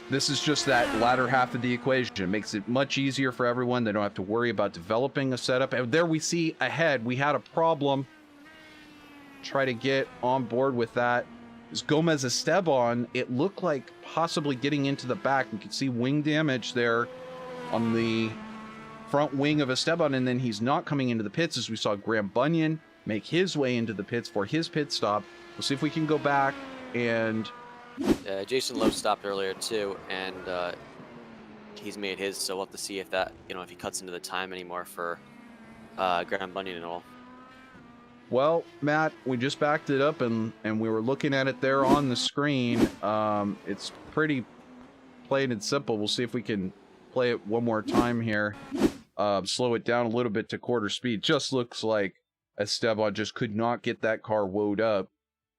this is just that latter half of the equation. It makes it much easier for everyone. They don't have to worry about developing a setup. And there we see ahead, we had a problem. Try to get on board with that. Is Gomez Esteban. It looked like possibly getting into the back. You can see wing damage there on the front wing of Esteban, and then he's not coming into the pits, as we saw Graham Bunyan make his way into the pits for his pit stop. We'll see if we can go back and... Jason Lowe stopped earlier too, and he's made his, so we'll have to see if that, if he cuts into the time anymore for Graham Bunyan and all. Well, Matt, we just backed it up and we were looking at it there on the screen. It's pretty plain and simple. We'll see if we can play it one more time here. Slow it down a little bit to quarter speed. Just looks like Esteban just could not get that car woed up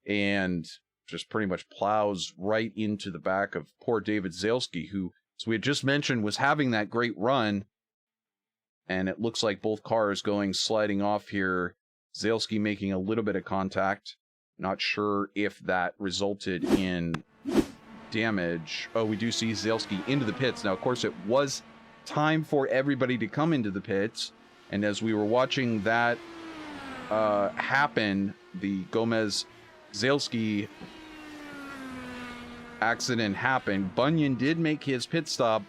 and just pretty much plows right into the back of poor David Zalesky, who, as we had just mentioned, was having that great run. And it looks like both cars going sliding off here. Zalesky making a little bit of contact. Not sure if that resulted in damage. Oh, we do see Zalesky into the pits. Now, of course, it was time for everybody to come into the pits. And as we were watching that happen, the Gomez-Zalesky accident happened. Bunyan did make his pit stop,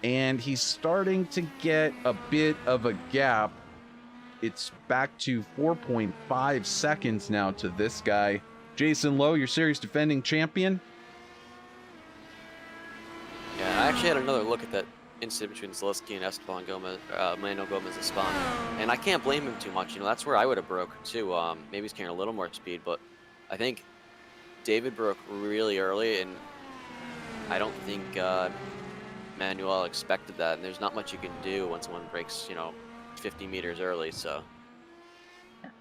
and he's starting to get a bit of a gap. It's back to 4.5 seconds now to this guy. Jason Lowe, your series defending champion. Yeah, I actually had another look at that incident between Zalesky and Esteban Gomez, Manuel Gomez Esteban, and I can't blame him too much. That's where I would have broke too. Maybe he's carrying a little more speed, but I think David broke really early, and I don't think Manuel expected that. And there's not much you can do when someone breaks, 50 meters early. So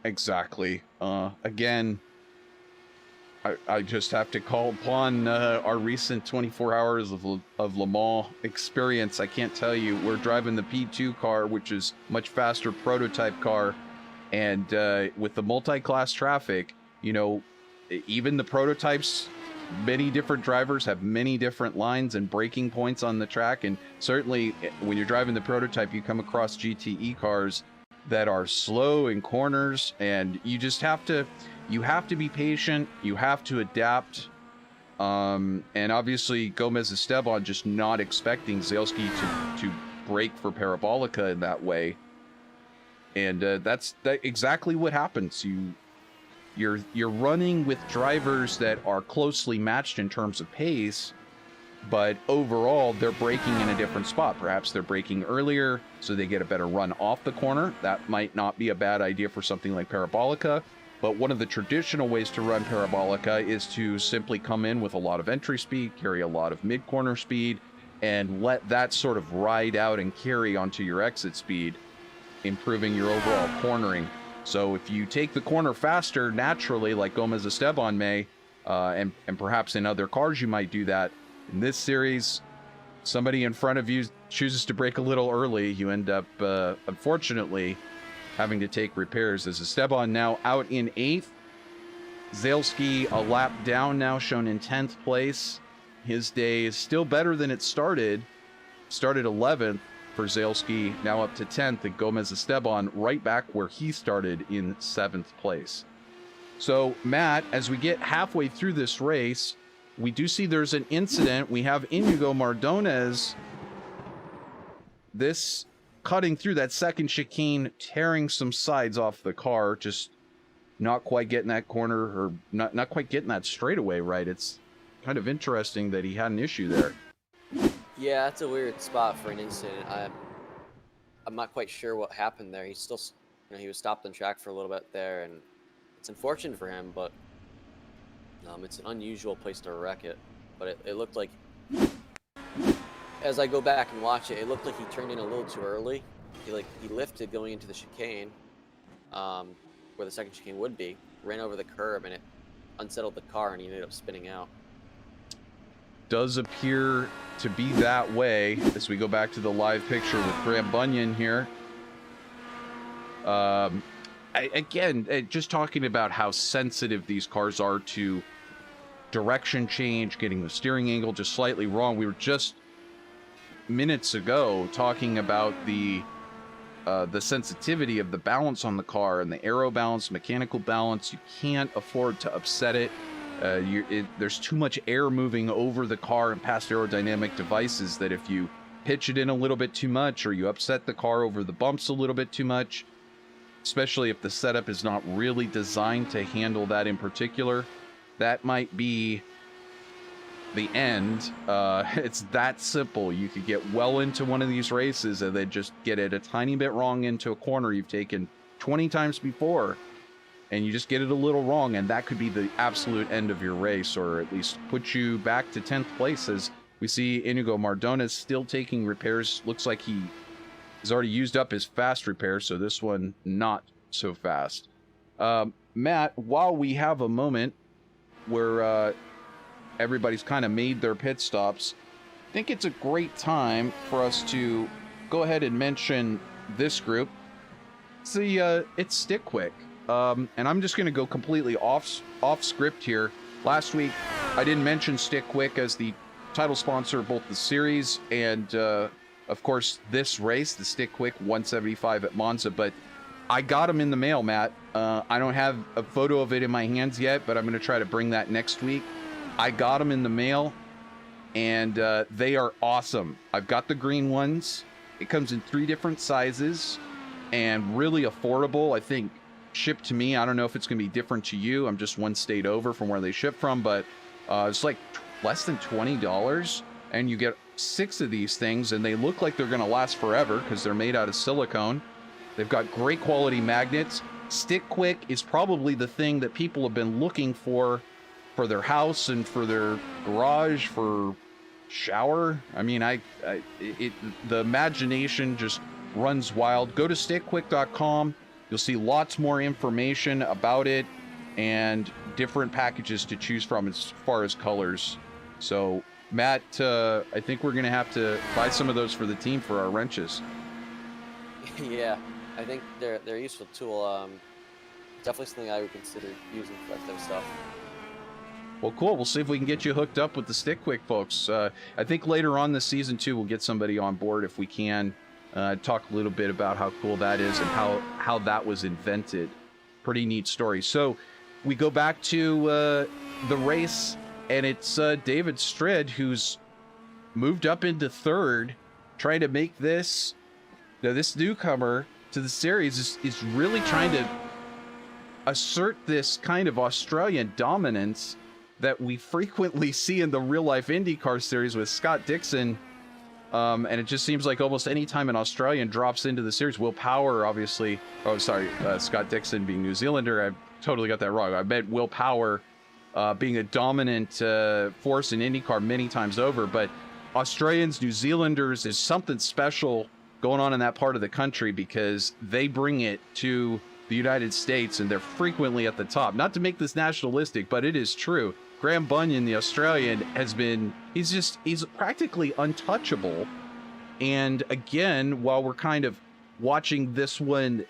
exactly. Again, I just have to call upon our recent 24 hours of Le Mans experience. I can't tell you, we're driving the P2 car, which is much faster prototype car, and with the multi-class traffic, even the prototypes, many different drivers have many different lines and braking points on the track. And certainly when you're driving the prototype, you come across GTE cars that are slow in corners, and you just have to be patient. You have to adapt. And obviously Gomez Esteban just not expecting Zalesky to brake for Parabolica in that way. And that's exactly what happens. You're running with drivers that are closely matched in terms of pace, but overall they're braking in a different spot. Perhaps they're braking earlier so they get a better run off the corner. That might not be a bad idea for something like Parabolica, but one of the traditional ways to run Parabolica is to simply come in with a lot of entry speed, carry a lot of mid-corner speed, and let that sort of ride out and carry onto your exit speed, improving your overall cornering. So if you take the corner faster naturally, like Gomez Esteban may, and perhaps in other cars you might do that, in this series, somebody in front of you chooses to brake a little early, you end up, unfortunately, having to take repairs. As Esteban now out in 8th, Zalesky a lap down now, shown in 10th place. His day is still better than it started. Started 11th for Zalesky, now up to 10th, and Gomez Esteban right back where he started in 7th place. So, Matt, as we get halfway through this race, we do see there's an incident. We have Inigo Mardones, this cutting through that second chicane, tearing some sides off the car, just not quite getting that corner, or not quite getting that straightaway right. It's kind of interesting that he had an issue there. Yeah, that's a weird spot for an incident. I'm not quite sure what happened there. He's still, he was stopped on track for a little bit there, and it's unfortunate for him, but it's an unusual place to wreck it. But it looked like, as I go back and watch it, it looked like he turned in a little too early. He lifted going into the chicane, where the second chicane would be, ran over the curb, and it unsettled the car, and he ended up spinning out. Does appear to be that way as we go back to the live picture with Graham Bunyan here. Again, just talking about how sensitive these cars are to direction change, getting the steering angle just slightly wrong. We were just minutes ago talking about the sensitivity of the balance on the car and the aero balance, mechanical balance. You can't afford to upset it. There's too much air moving over the car and past aerodynamic devices that if you pitch it in a little bit too much, or you upset the car over the bumps a little bit too much, especially if the setup is not really designed to handle that in particular, that might be the end. It's that simple. You could get well into one of these races and then just get it a tiny bit wrong into a corner you've taken 20 times before, and you just get it a little wrong, and that could be the absolute end of your race, or at least put you back to 10th place. As we see Inigo Mardones still taking repairs. Looks like he has already used up his fast repair, so this one not so fast. Matt, while we have a moment where everybody's kind of made their pit stops, I think it's a great time for us to go ahead and mention this group. It's StickQuik. And I'm just going to go completely off script here. Last week, I didn't mention StickQuik as the title sponsor of both the series and, of course, this race, the StickQuik 175 at Monza, but I got them in the mail, Matt. I don't have a photo of it in my hands yet, but I'm going to try to bring that next week. I got them in the mail, and they are awesome. I've got the green ones. It comes in 3 different sizes and really affordable. I think shipped to me, I don't know if it's going to be different to you. I'm just one state over from where they ship from, but it's like less than $20, and you get 6 of these things, and they look like they're going to last forever because they're made out of silicone. They've got great quality magnets. StickQuik is probably the thing that people have been looking for their house and for their garage, for shower. I mean, the imagination just runs wild. Go to stickquick.com. You'll see lots more information about it and different packages to choose from as far as colors. So, Matt, I think we're going to have to buy some of those for the team for our wrenches. Yeah, I think they're a useful tool. Definitely something I would consider using for that type of stuff. Well, cool. We'll see if we can get you hooked up with the StickQuik folks. I think later on this season, too, we'll get somebody on board if we can. Talk a little bit about how cool that is and how that was invented. Pretty neat story. So we go back to the race, and it's David Strid who's moved up into 3rd trying to make this, this newcomer to the series is really trying to assert this kind of Australian dominance that we frequently see in the real-life IndyCar series with Scott Dixon. And it just seems like almost any time an Australian drops into the series, Will Power, obviously... Oh, sorry, Scott Dixon being New Zealander. I totally got that wrong. I meant Will Power being a dominant force in IndyCar many times over. But Australians, New Zealanders, there's something special going on in that part of the country because they bring it to the United States, and they're frequently at the top. Not to make this nationalistic, but it is true. Graham Bunyan, the Australian, he's practically untouchable. And again, while we're kind of watching this one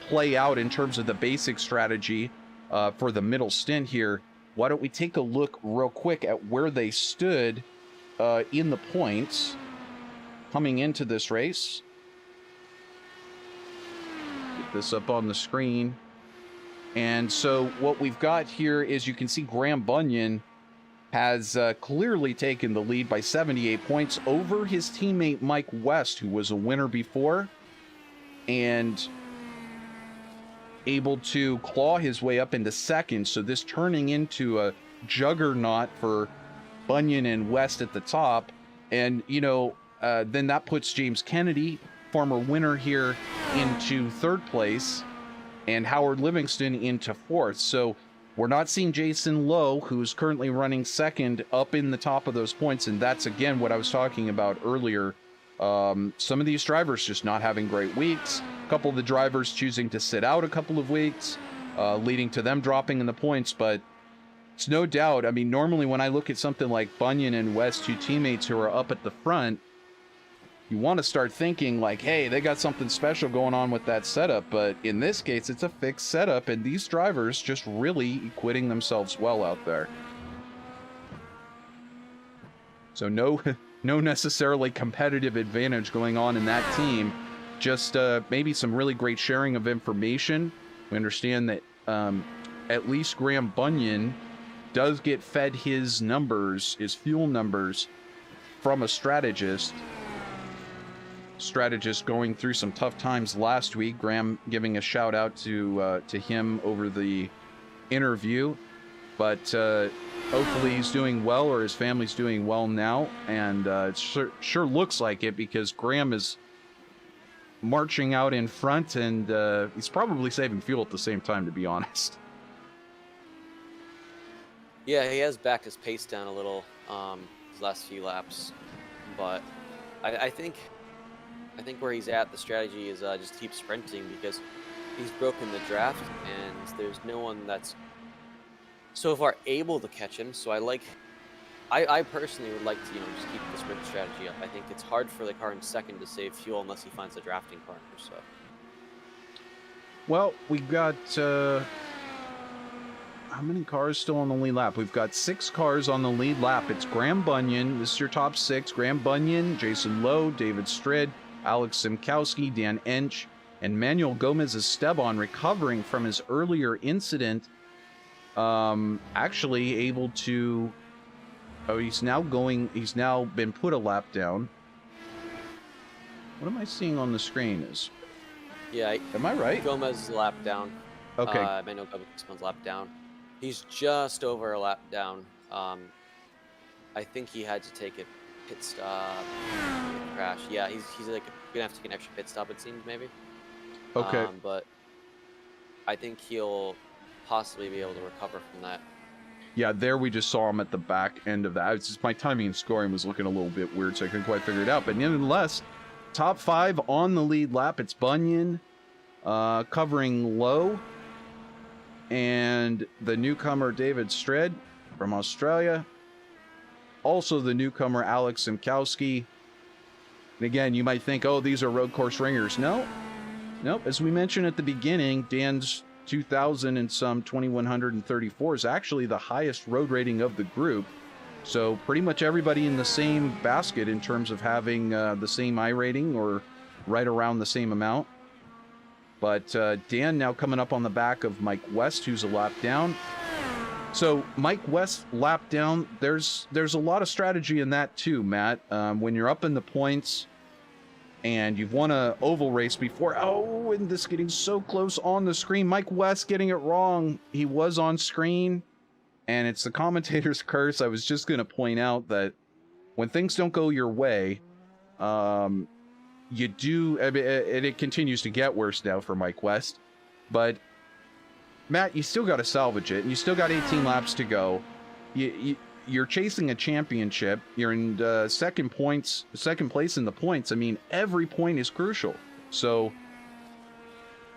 play out in terms of the basic strategy for the middle stint here, why don't we take a look real quick at where they stood in the points coming into this race. Get this up on the screen. And so what we've got here is you can see Graham Bunyan has clearly taken the lead by 78 points over his teammate Mike West, who was a winner before, and able to claw his way up into second. So this turning into a juggernaut for Bunyan and West at the top. And, then that puts James Kennedy, former winner here, into third place, and Howard Livingston into fourth. So we're not seeing Jason Lowe, who's currently running second, up in the top of those points. And that's, again, what I was talking about earlier. Some of these drivers just not having great weeks. A couple of the drivers choosing to sit out a couple of weeks, leading to them dropping in the points. But it's no doubt, I mean, normally when I look at something like Bunyan and West, two teammates who are up at the front, you want to start thinking like, hey, they got something special going on with that setup. But in this case, it's a fixed setup, and these drivers just really acquitting themselves well out there. So no necessarily competitive advantage going on in that team. Just maybe some really great sharing of information. We understand that at least Graham Bunyan does get fed his numbers, his fuel numbers, from a strategist. Strategist going through some tough times last week. Graham giving a shout out to him over the interview, but hopefully he's doing well, or his family's doing well now, and it sure looks like it, because Graham is marching out in front, and he's probably saving fuel at the same time, to be honest. Yeah, he has backed his pace down a little his last few laps, but I think where he's at, the strategy is just keep sprinting, because he's broken the draft, and there's no one that's so far able to catch him. So I personally would like to, just keep the sprint strategy up. I think it's hard for the car in second to save fuel unless he finds a drafting partner. So, well, we've got how many cars still on the lead lap? We've got 6 cars on the lead lap. It's Graham Bunyan. This is your top 6. Graham Bunyan, Jason Lowe, David Strid, Alex Simkowski, Dan Ench, and Manuel Gomez-Esteban, recovering from his earlier incident. Actually able to... Oh, he's now been put a lap down. What am I seeing on the screen? Yeah. Am I right? Gomez is a lap down. Okay. Manuel Gomez-Esteban's lap down. He's just over a lap down. I think he had to take a pit stop, crash. Yeah, he's like gonna have to take an extra pit stop, it seems, maybe. Okay. But I think he'll possibly be able to recover from that. Yeah, there we just saw him at the back end of that. It's just my timing and scoring was looking a little bit weird, so I couldn't quite figure it out. But nonetheless, top 5 on the lead lap. It's Bunyan covering Lowe, and the newcomer David Strid from Australia. Also the newcomer Alex Simkowski. And again, you might think, oh, these are road course ringers. Nope. As we mentioned at the beginning, Dan's 2,000 and some 2,134 is actually the highest road rating of the group. So pretty much everybody in the same basket in terms of having the same I rating, or right around the same amount. But Dan now coming up on the back of Mike West, who's a lap down. So Mike West lap down, there's a lot of strategy in that too, Matt. When you're up in the points and you've won a oval race before, oh, and this getting so close on the screen. Mike West getting it wrong. He was on screen, and it's the commentator's curse. I was just going to point out that when things don't go your way, you do, and it continues to get worse now for Mike West, but Matt, you still got to salvage it, and you still got 18 laps to go. You're chasing a championship. You're in second place in the points. I mean, every point is crucial. So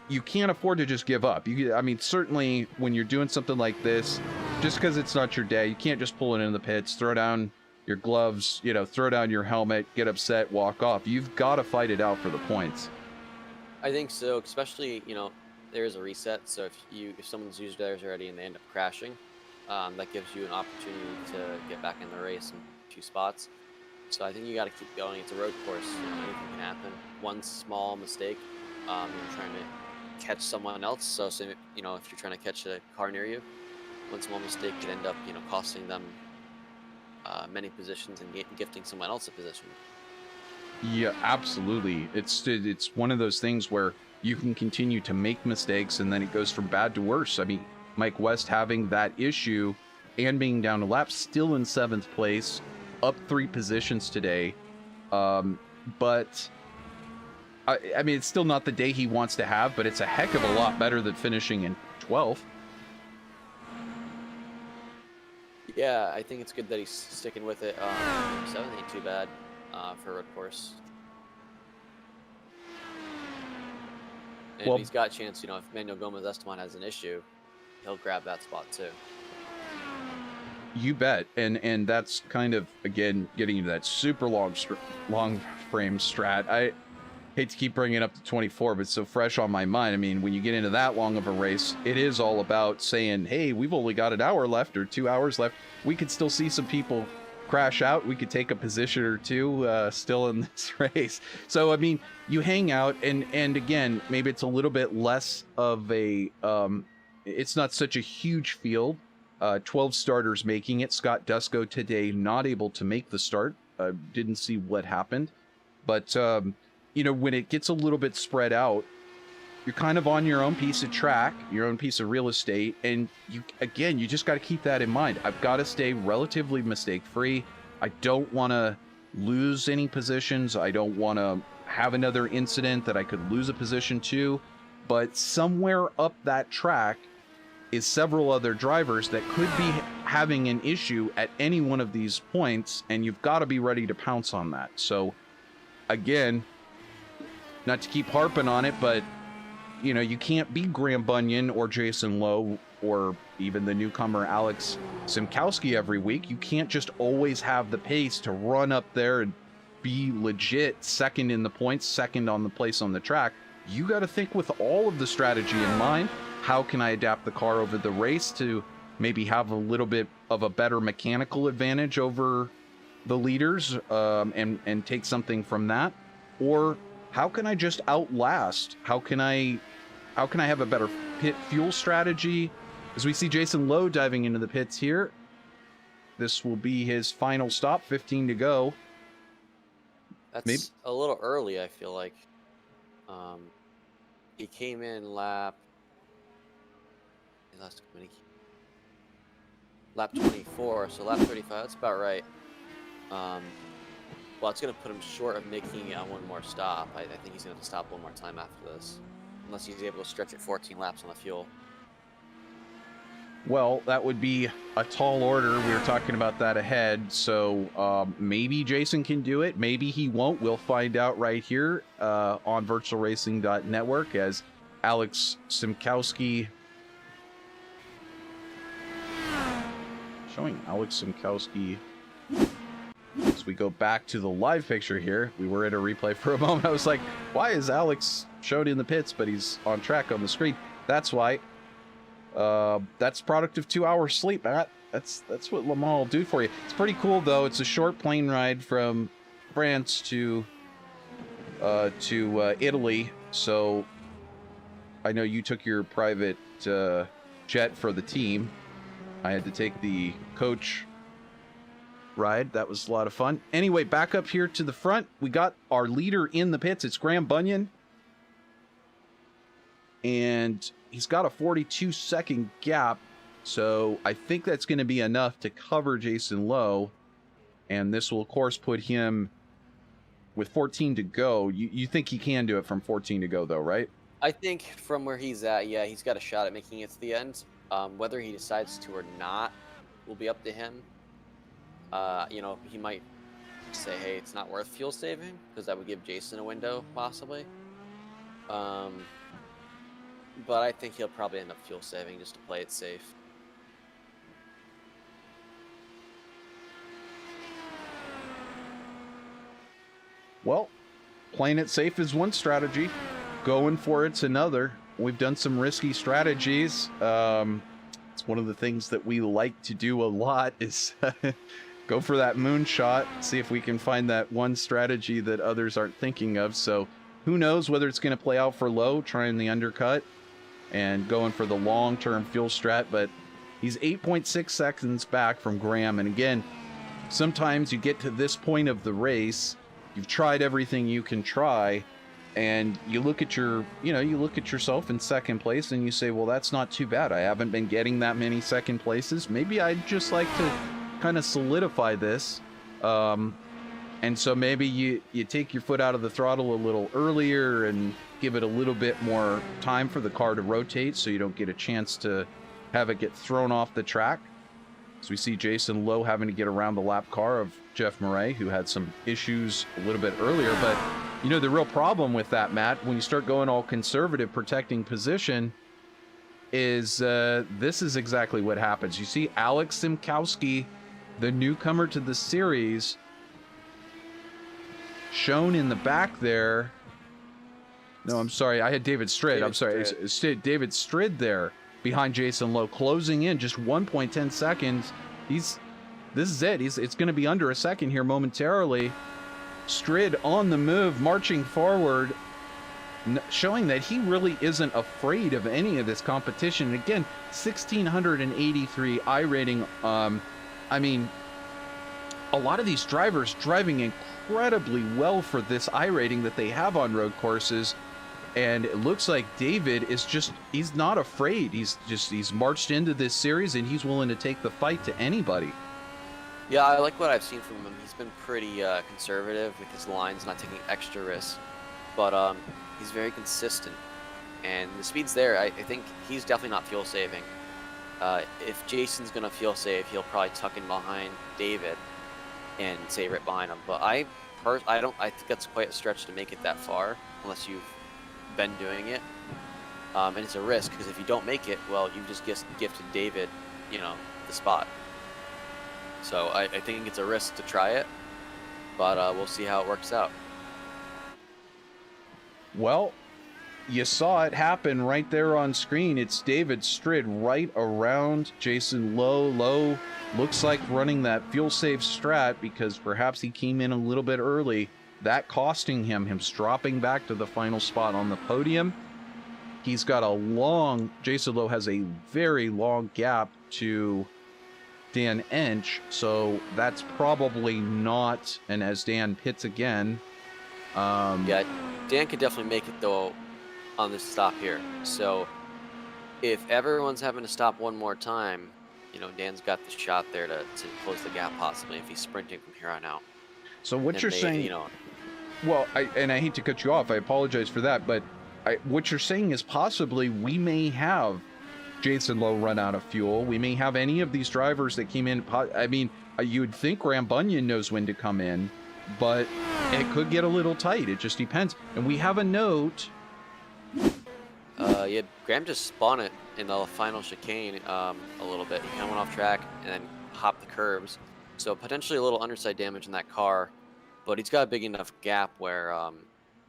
you can't afford to just give up. I mean, certainly when you're doing something like this, just because it's not your day, you can't just pull it in the pits, throw down your gloves, throw down your helmet, get upset, walk off. You've got to fight it out for the points. I think so, especially, there is a reset, so if someone's used theirs already and they end up crashing, that gives you an opportunity to get back in the race in 2 spots. So I think you got to keep going. It's a road course. Anything can happen. One small mistake, you're trying to catch someone else. So if you're trying to catch a car near you, one small mistake could end up costing them many positions and gifting someone else a position. Yeah, absolutely. It's one of those things where you can continue to make mistakes and then it goes from bad to worse. I mean, Mike West having that issue and being down a lap, still in 7th place, up 3 positions today. But I mean, it's still not the day he wants to have, but it's a heck of a lot better than finishing in 12th. Yeah, I think it's good that he's sticking with it. 7th ain't too bad for a road course. And he's got a chance, if Manuel Gomez Esteban has an issue, he'll grab that spot too. You bet. And that's kind of, again, getting into that super long frame strat. I hate to keep bringing it up to 24, but it's so fresh on my mind. I mean, when you get into that long of a race, it is all about saying, hey, we've only got an hour left or 2 hours left. We could still see some people crash out. We could take a position or two still in this race. So, I mean, you hang out and again, maybe it's a little bit less of a, it's not such a huge field. 12 starters making it. Scott Dusko today not able to make the start. Didn't see what happened. But, when it gets a little bit spread out, you're kind of on your own piece of track, your own piece of real estate. And you just got to keep that in mind. I've got to stay relatively mistake-free. I don't want to lose any positions. I don't want to have another incident that I could lose a position to. But somewhere up that track is several other drivers that could be having an issue at any one of these points. And you've got to be ready to pounce on that. So, again, not to keep harping on it, but you can't be Graham Bunyan or Jason Lowe or even the newcomer Alex Simkowski every week. You can't just always have the pace to run up there and be legit second in the points, second on the place on the track. You got to think with all of the strategy in mind. How can I adapt the car over the race to maybe have a little bit of a better mechanical advantage over the leaders and take something from that? Or how can I just outlast? How can I have a better pit fuel strategy? As we see Jason Lowe diving into the pits here. This will be his final stop, 15 to go. That's a little early, I feel like. He came in lap 24, so lap 35, that's about right. Well, it's going to put him short of making it on one more stop. I think he's going to have to stop one more time after this, unless he's able to stretch it 14 laps on the fuel. Well, that would be a tall order. We were talking about that ahead. So maybe Jason can do it. Maybe he won't. We'll find out right here on VirtualRacing.Network as Alex Simkowski. Showing Alex Simkowski. As we go back to the live picture here, we were in a replay for a moment. I was like, why is Alex showed in the pits, but he's on track on the screen? That's why. That's product of 2 hours sleep, Matt. That's what Le Mans will do for you. It's pretty cool, though. It's a short plane ride from France to Italy. So I know you took your private jet for the team. I had to take the coach ride. That was a lot of fun. Anyway, back up here to the front. We got our leader in the pits. It's Graham Bunyan. And he's got a 42-second gap. So I think that's going to be enough to cover Jason Lowe. And this will, of course, put him with 14 to go. You think he can do it from 14 to go, though, right? I think from where he's at, yeah, he's got a shot at making it to the end. Whether he decides to or not will be up to him. You know, he might say, hey, it's not worth fuel saving, because that would give Jason a window, possibly. But I think he'll probably end up fuel saving just to play it safe. Well, playing it safe is one strategy. Going for it's another. We've done some risky strategies. It's one of the things that we like to do a lot is go for that moonshot, see if we can find that one strategy that others aren't thinking of. So who knows whether it's going to play out for Lowe, trying the undercut and going for the long-term fuel strat. But he's 8.6 seconds back from Graham. And again, sometimes you get to this point of the race, you've tried everything you can try, and you look at you look at yourself in second place and you say, well, that's not too bad. I haven't been getting that many second places. Maybe I'd just like to kind of solidify this. And so maybe you take your foot out of the throttle a little earlier and give it a little bit more time for the car to rotate so you don't get a chance to have it get thrown off the track. So we see Jason Lowe having to get around the lap car of Jeff Murray, who had some issues a little bit earlier. But, you know, the real problem with that, Matt, when you start going all conservative, protecting position, is this is exactly what happens. You see Alex Simkowski, the newcomer to the series, shown in the back there. No, I'm sorry. I had David Strid. I'm sorry. It's David Strid there behind Jason Lowe, closing in just 1.10 seconds. This is it. It's going to be under a second here momentarily. Strid on the move, marching forward, showing that he really isn't afraid of any of this competition. And again, 1,683 I rating. I mean, a lot of these drivers driving incredibly well for this I rating that they have on road courses. And it looks like David is he's not afraid. He's marched into this series and he's willing to take the fight to anybody. Yeah, I like what I've seen from him. He's been pretty conservative with his lines, not taking extra risks. But he's very consistent. And the speed's there. I think he's definitely not fuel saving. If Jason's going to fuel save, he'll probably tuck in behind David and save right behind him. But I think that's quite a stretch to make it that far, unless you've been doing it. And it's a risk, because if you don't make it, well, you just gifted David, the spot. So I think it's a risk to try it, but we'll see how it works out. Well, you saw it happen right there on screen. It's David Strid right around Jason Lowe. Lowe looks like running that fuel save strat because perhaps he came in a little bit early. That costing him dropping back to the final spot on the podium. He's got Jason Lowe has a very long gap to Dan Ench, so that's probably not, and as Dan pits again. Yeah, Dan could definitely make it, though, on this stop here. So if everyone's having to stop one more time, Dan's got the shot there to close the gap, possibly, if he's sprinting from here on out. So what you're saying... Well, I hate to cut you off. I apologize for that, but what you're saying is possibly we may have Jason Lowe run out of fuel. We may have any of these drivers that came in. I mean, you'd think Graham Bunyan knows when to come in, but it could get a little tight. It just depends. And we have a note. Yeah, Graham just spun it in the final chicane a little bit. He kind of went off track and then hopped the curbs. So potentially a little underside damage in that car. But he's got a big enough gap where,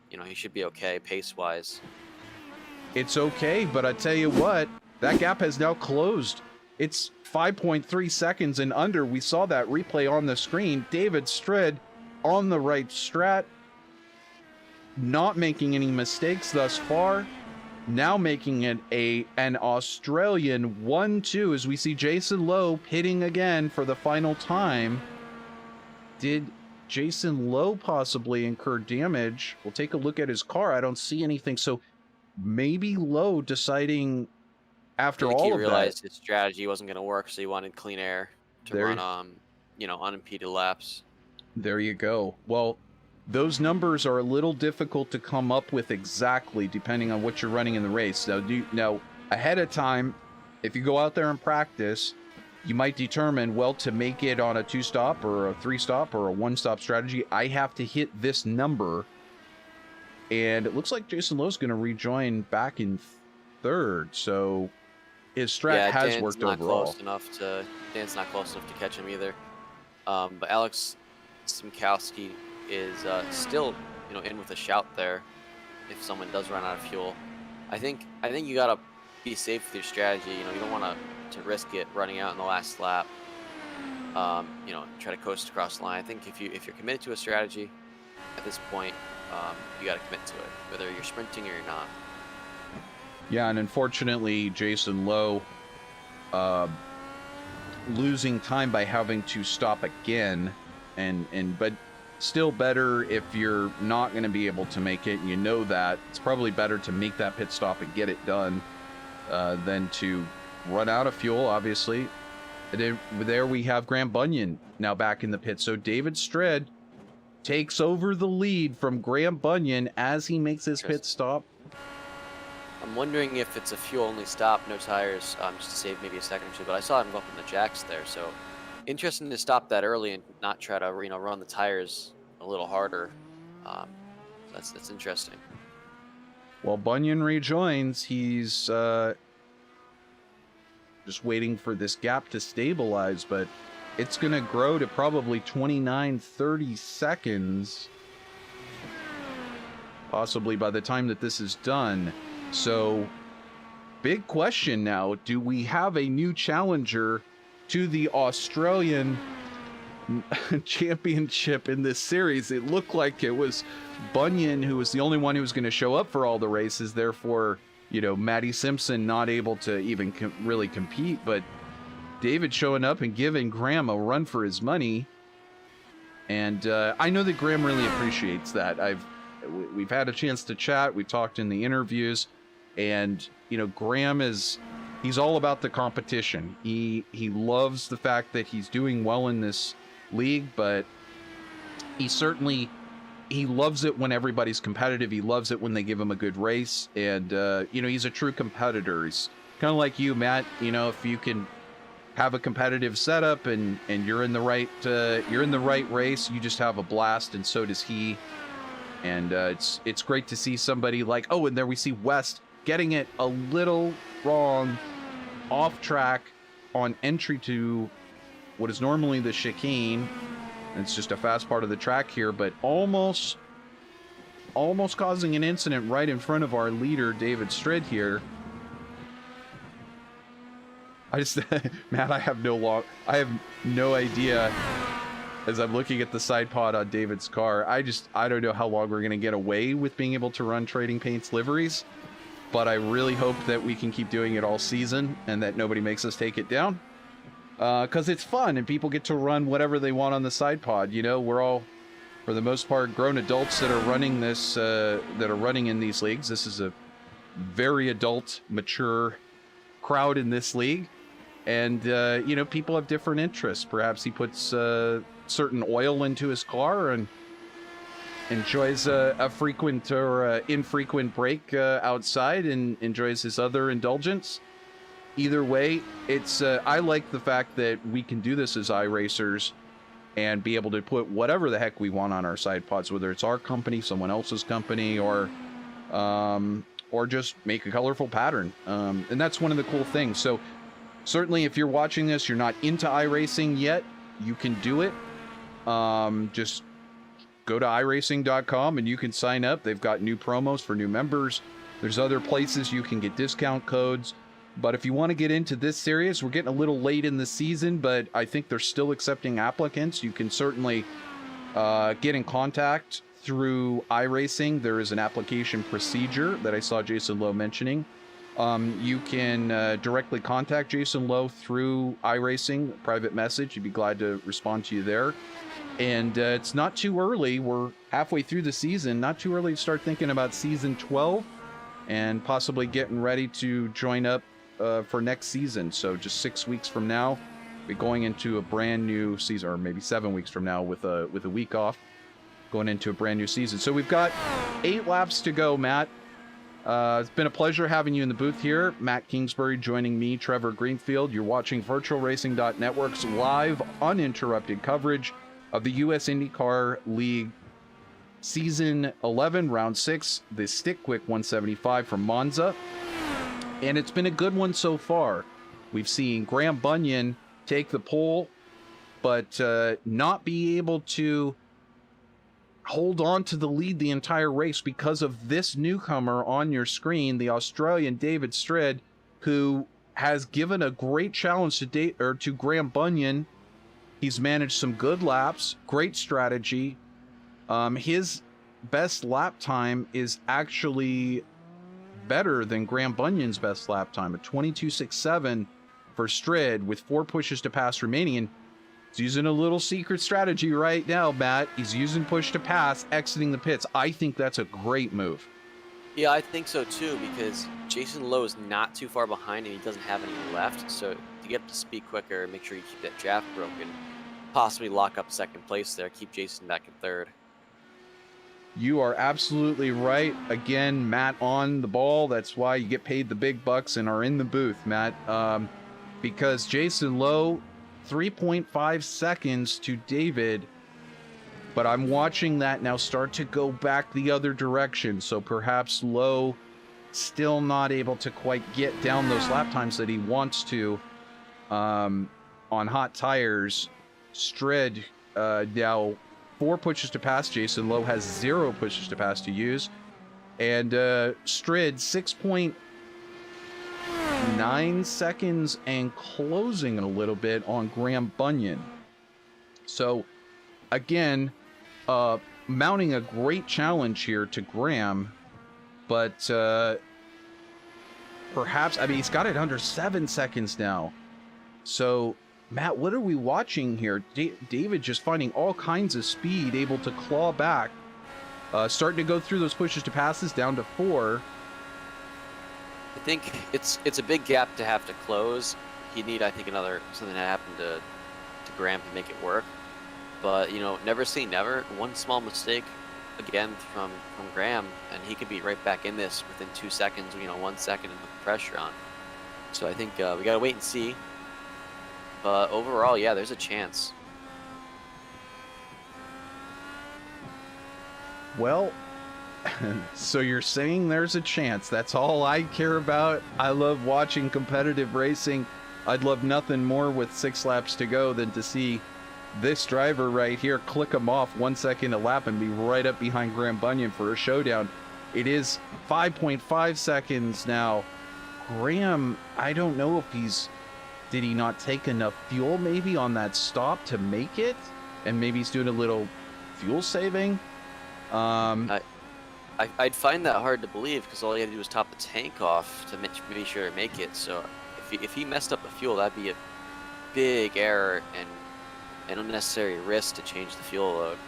he should be okay pace-wise. It's okay, but I tell you what, that gap has now closed. It's 5.3 seconds and under. We saw that replay on the screen. David Strid on the right strat, not making any mistakes thus far. now making it an Australian 1-2 as we see Jason Lowe pitting again for the final time. Did Jason Lowe possibly incur damage? We'll take a look at his car. I don't see anything. So maybe Lowe deciding after all of he realized that, his strategy wasn't going to work, so he wanted clean air to run, unimpeded laps. There you go. Well, those numbers are a little difficult to come up with exactly depending on what you're running in the race. Now, ahead of time, if you go out there and practice, you might determine, well, to make it on a 2-stop or a 3-stop or a 1-stop strategy, I have to hit this number. And it looks like Jason Lowe's going to rejoin back in 3rd. So his strat has worked overall. Dan's not close enough to catch him either. But Alex Simkowski is still, in with a shout there if someone does run out of fuel. I think you gotta be safe with your strategy. You don't want to risk it running out in the last lap. Try to coast across the line. I think if you're committed to a strategy at this point, you gotta commit to it, whether you're sprinting or you're not. Yeah, and unfortunately, Jason Lowe losing time by having to stop again, but still better if you're not going to be able to make it, and that it's probably better to make that pit stop and get it done than to run out of fuel, obviously. And there we have Graham Bunyan now back in the pit. So David Stred takes over the lead from Graham Bunyan as he makes his pit stop. I'm wondering if it's a fuel-only stop, no tires, just to save maybe a second or two. But I saw him go up in the jacks there, so interesting to stop that early and not try to run the tires a little harder. That's interesting. Well, Bunyan rejoins. He's just waiting for this gap to stabilize, but it's going to grow to probably 29-30 seconds, possibly by the time that this is done. So, big question now, do we have a new challenger to the Australian championship in this series? It looked like it was Bunyan who was the only one who was going to show up for all the races, therefore, Matty Simpson not able to even really compete, but David showing up and giving Graham a run for his money. And I know that Graham really appreciates that. We've had a chance to chat, we talked in the interviews, and Graham he's all about the competition. He loves the fact that he's doing well in this league, but he loves it when everybody's competitive. He loves it when they give him a good race, and he's a true competitor. He's kind of like you, Matt. If you can have a competitive setup and you're in the right race, you just have a blast, and so does he. And it's great to see somebody like, and there we see West getting it a little wrong off track on entry to what is normally the chicane. It's just a fast part of the track here, but almost causing an incident right in front of our leader, David Strid here. Matt, I have no idea as I'm looking at the side pod on David's car. I don't know how long we're going to get away with being able to run Trading Paints liveries, but I really hope that we can keep doing it all season and that nobody makes us take it down. Because it's fun and people get to run whatever they want on the side pod. We're all, for the most part, grown adults that are running in these leagues. This is a very adult, mature crowd in this league. And, people have different interests. Perhaps he puts certain oil into his car and enjoys a frequent or infrequent break outside and enjoys his other indulgence. Either way, it's I like the fact that we can do this as iRacers and be able to put whatever the heck we want on our side pods, whether it's our company, someone else's company, or just make a colorful pattern. And that's one of the cool things. So certainly if you're watching this, you're not into iRacing yet, you can do it. Just go to iRacing.com and you can sign up. They've got new promos for new members. There's other places you can get discount codes. But if you want to get into this series, we're getting a little late in the season, but I think they're still accepting applicants. You can certainly get in contact through iRacing, there is an application procedure that I saw Jason Lowe mentioning. You can directly contact Jason Lowe through iRacing, private message. He'd be glad to respond to you there. And it's not too early. We're halfway through the season. Not too early to start thinking about season 12 and possibly getting ready to join up for next season. So just 6 weeks from now, we're going into a brand new season, or maybe 7 weeks from now with a week off, going into a brand new season. So we've got 8 laps to go, Matt. It's been a pleasure having you in the booth here. Matt Kingsbury joining me, Trevor Greenfield. You're watching VirtualRacing.Network's live, uninterrupted coverage of the US IndyCar League Season 11, Round 6, the StickQuik 175 from Monza. And it's been a good one so far. We've seen Graham Bunyan take the pole, but not be able to hold on to the lead the entire race because of this newcomer on your screen, the Australian David Strid, who has given a great challenge to Graham Bunyan. He's managed some good laps, great strategy. His best lap time is actually better than Graham Bunyan's best lap time, a 22.67 for Strid with 4 pushes to pass remaining. And he's using a little secret strategy right now, Matt. He's using push to pass, exiting the pits. I think that's a great move. Yeah, I think so too, because Jason Lowe is not too far behind and he doesn't have any left. So to get up to speed quicker, make sure you keep that draft broken, possibly lock up second place there, keep Jason back in third. You are absolutely right. Again, Matt on the ball. That's why you get paid the big bucks and are in the booth, Matt. Because Jason Lowe, 3.5 seconds to David. But I'm watching that now start to go back the other direction. So perhaps Lowe still not able to quite get down those lap times that he wants to on hot tires. Strid now 4 pushes to pass. Jason Lowe has 0 pushes to pass to use. And Strid 6.9 seconds and closing a little bit on Graham Bunyan. So again, mounting a great challenge here to Graham, but perhaps, I mean, he's got it under 7 seconds now. So Matt, what are we watching here? David just finding all kinds of speed, able to claw back, starting to go through those pushes to passes down to 4. I think it's a big gap to have to close. He'd need, I think, something to happen to Graham to make it work. But, you know, never say never. One small mistake, again, from Graham, and he could be right back in this within 2 seconds, 1 second, and put the pressure on. So I think we got to wait and see. But overall, yeah, there's a chance. Well, so you're saying there's a chance. That's all I care about. I love watching competitive racing. I'd love nothing more with 6 laps to go than to see this driver right here click him off 1 second a lap and be right up behind Graham Bunyan for a showdown. It is 5.5 seconds now. Graham, I don't know if did he not take enough fuel maybe on that stop to make it? And maybe he's doing a little fuel saving? I'd find that hard to believe because all he had to do was top the tank off to be sure to make it. So if he messed up the fuel, that'd be a big error and an unnecessary risk to change the fuel load.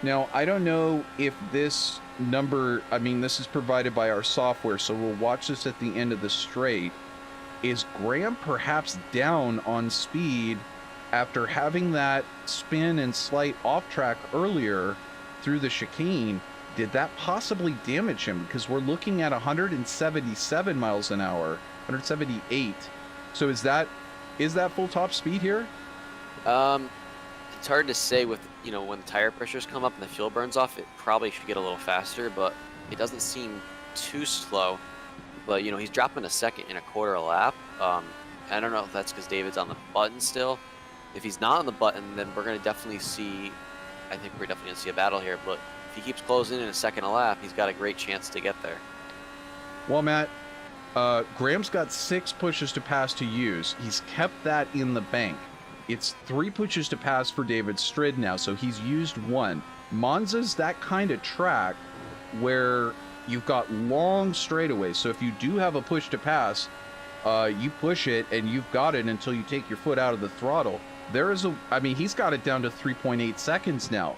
Now, I don't know if this number, I mean, this is provided by our software, so we'll watch this at the end of the straight. Is Graham perhaps down on speed after having that spin and slight off track earlier through the chicane? Did that possibly damage him? Because we're looking at 177 miles an hour, 178. So is that full top speed here? It's hard to say with, when the tire pressures come up and the fuel burns off, it probably should get a little faster, but it doesn't seem too slow. But, he's dropping a second in a quarter a lap. I don't know if that's because David's on the button still. If he's not on the button, then we're going to definitely see, I think we're definitely going to see a battle here. But if he keeps closing in a second a lap, he's got a great chance to get there. Well, Matt, Graham's got 6 pushes to pass to use. He's kept that in the bank. It's 3 pushes to pass for David Strid now, so he's used 1. Monza's that kind of track where you've got long straightaways. So if you do have a push to pass, you push it and you've got it until you take your foot out of the throttle. He's got it down to 3.8 seconds now.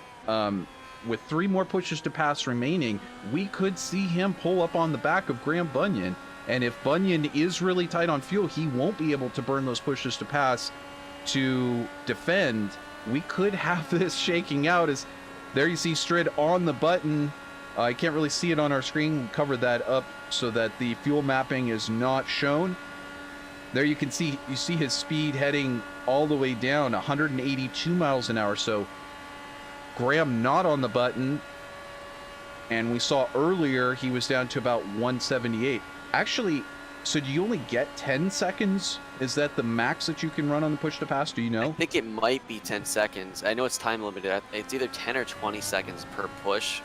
With 3 more pushes to pass remaining, we could see him pull up on the back of Graham Bunyan. And if Bunyan is really tight on fuel, he won't be able to burn those pushes to pass to defend. We could have this shaking out as there you see Strid on the button. I can't really see it on our screen. We'll cover that up so that the fuel mapping is not shown. There you can see, his speed heading all the way down, 182 miles an hour. So Graham not on the button. And we saw earlier he was down to about 178. Actually, so do you only get 10 seconds? Is that the max that you can run on the push to pass? Do you know? I think it might be 10 seconds. I know it's time limited. It's either 10 or 20 seconds per push.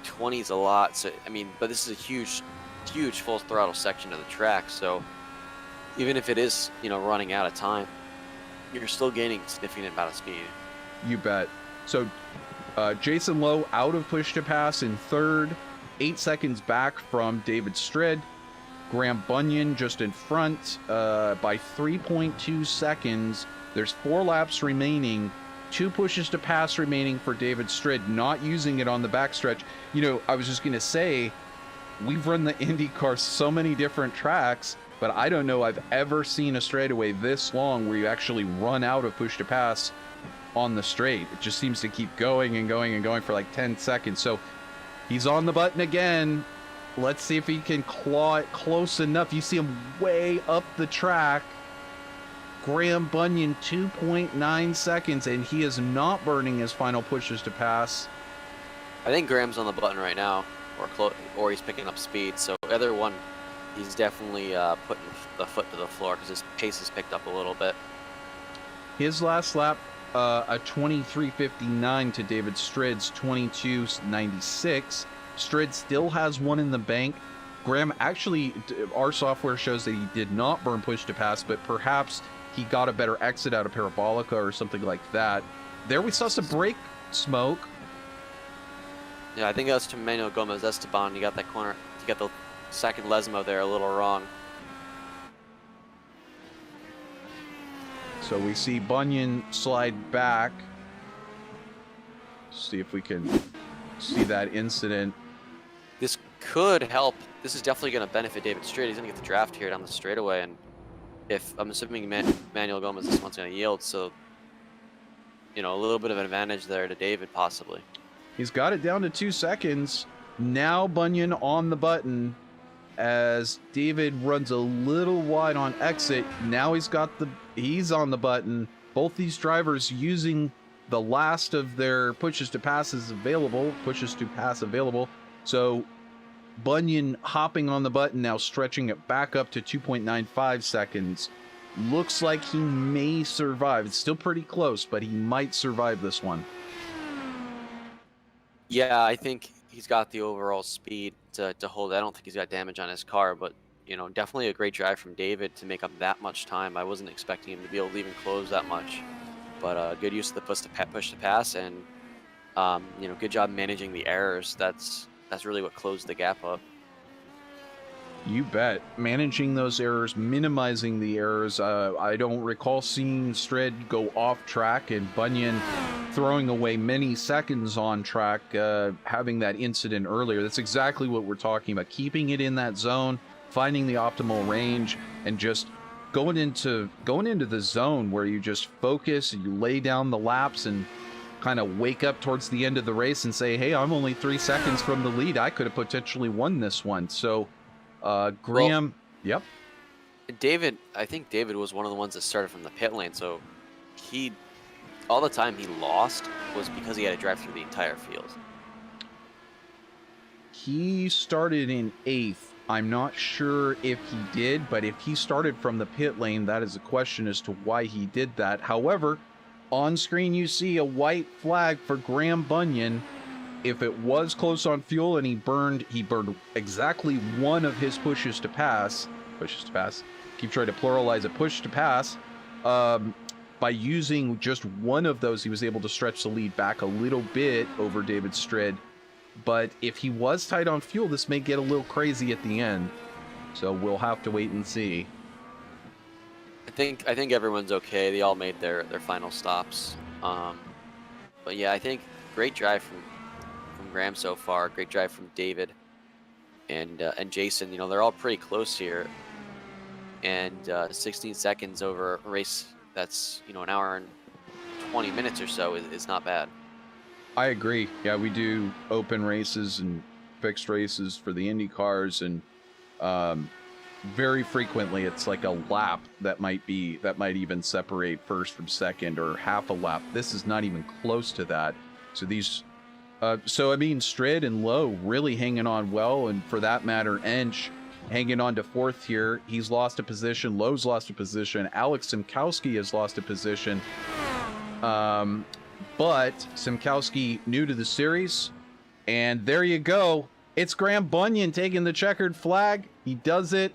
20 is a lot. So but this is a huge full throttle section of the track. So even if it is, running out of time, you're still gaining a significant amount of speed. You bet. So Jason Lowe out of push to pass in third, 8 seconds back from David Strid. Graham Bunyan just in front by 3.2 seconds. There's 4 laps remaining, 2 pushes to pass remaining for David Strid, not using it on the backstretch. I was just going to say, we've run the IndyCar so many different tracks, but I don't know I've ever seen a straightaway this long where you actually run out of push to pass on the straight. It just seems to keep going and going and going for like 10 seconds. So he's on the button again. Let's see if he can claw it close enough. You see him way up the track. Graham Bunyan 2.9 seconds, and he is not burning his final pushes to pass. I think Graham's on the button right now, or he's picking up speed. So either one, he's definitely putting the foot to the floor because his pace has picked up a little bit. His last lap, a 23.59 to David Strid's 22.96. Strid still has one in the bank. Graham, actually, our software shows that he did not burn push to pass, but perhaps he got a better exit out of Parabolica or something like that. There we saw some brake smoke. Yeah, I think that was to Manuel Gomez Esteban. You got that corner. You got the second Lesmo there a little wrong. So we see Bunyan slide back. See if we can see that incident. This could help. This is definitely going to benefit David Strid. He's going to get the draft here down the straightaway, and if I'm assuming Manuel Gomez this one's going to yield, so a little bit of an advantage there to David possibly. He's got it down to 2 seconds. Now Bunyan on the button as David runs a little wide on exit. Now he's on the button. Both these drivers using the last of their pushes to pass available. So Bunyan hopping on the button now, stretching it back up to 2.95 seconds. Looks like he may survive. It's still pretty close, but he might survive this one. Yeah, I think he's got the overall speed to hold. I don't think he's got damage on his car, but definitely a great drive from David to make up that much time. I wasn't expecting him to be able to even close that much, but good use of the push to pass, and good job managing the errors. That's really what closed the gap up. You bet. Managing those errors, minimizing the errors. I don't recall seeing Strid go off track and Bunyan throwing away many seconds on track, having that incident earlier. That's exactly what we're talking about. Keeping it in that zone, finding the optimal range, and just going into the zone where you just focus and you lay down the laps and kind of wake up towards the end of the race and say, hey, I'm only 3 seconds from the lead. I could have potentially won this one. So Graham, yep. I think David was one of the ones that started from the pit lane. So all the time he lost was because he had to drive through the entire field. He started in 8th. I'm not sure if he did, but if he started from the pit lane, that is a question as to why he did that. However, on screen you see a white flag for Graham Bunyan. If it was close on fuel and he burned exactly one of his pushes to pass. Keep trying to pluralize it, push to pass. by using just one of those, he was able to stretch the lead back a little bit over David Strid. But if he was tight on fuel, this may get a little crazy at the end. So we'll have to wait and see. I think everyone's okay. They all made their final stops. But yeah, I think great drive from Graham so far. Great drive from David and Jason. You know, they're all pretty close here. And 16 seconds over a race that's, you know, an hour and 20 minutes or so is not bad. I agree. Yeah, we do open races and fixed races for the Indy cars, and very frequently it's like a lap that might even separate first from second, or half a lap. This is not even close to that. So these so I mean, Strid and Lowe really hanging on well, and for that matter, Ench hanging on to fourth here. He's lost a position. Lowe's lost a position. Alex Simkowski has lost a position. But Simkowski new to the series, and there you go. It's Graham Bunyan taking the checkered flag. He does it.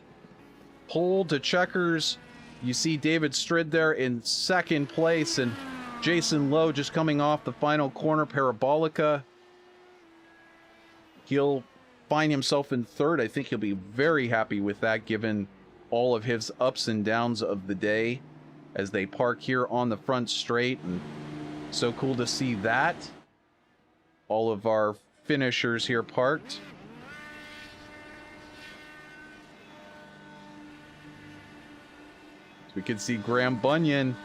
Pole to checkers. You see David Strid there in second place, and Jason Lowe just coming off the final corner parabolica. He'll find himself in third. I think he'll be very happy with that, given all of his ups and downs of the day as they park here on the front straight. And so cool to see that. All of our finishers here parked. We can see Graham Bunyan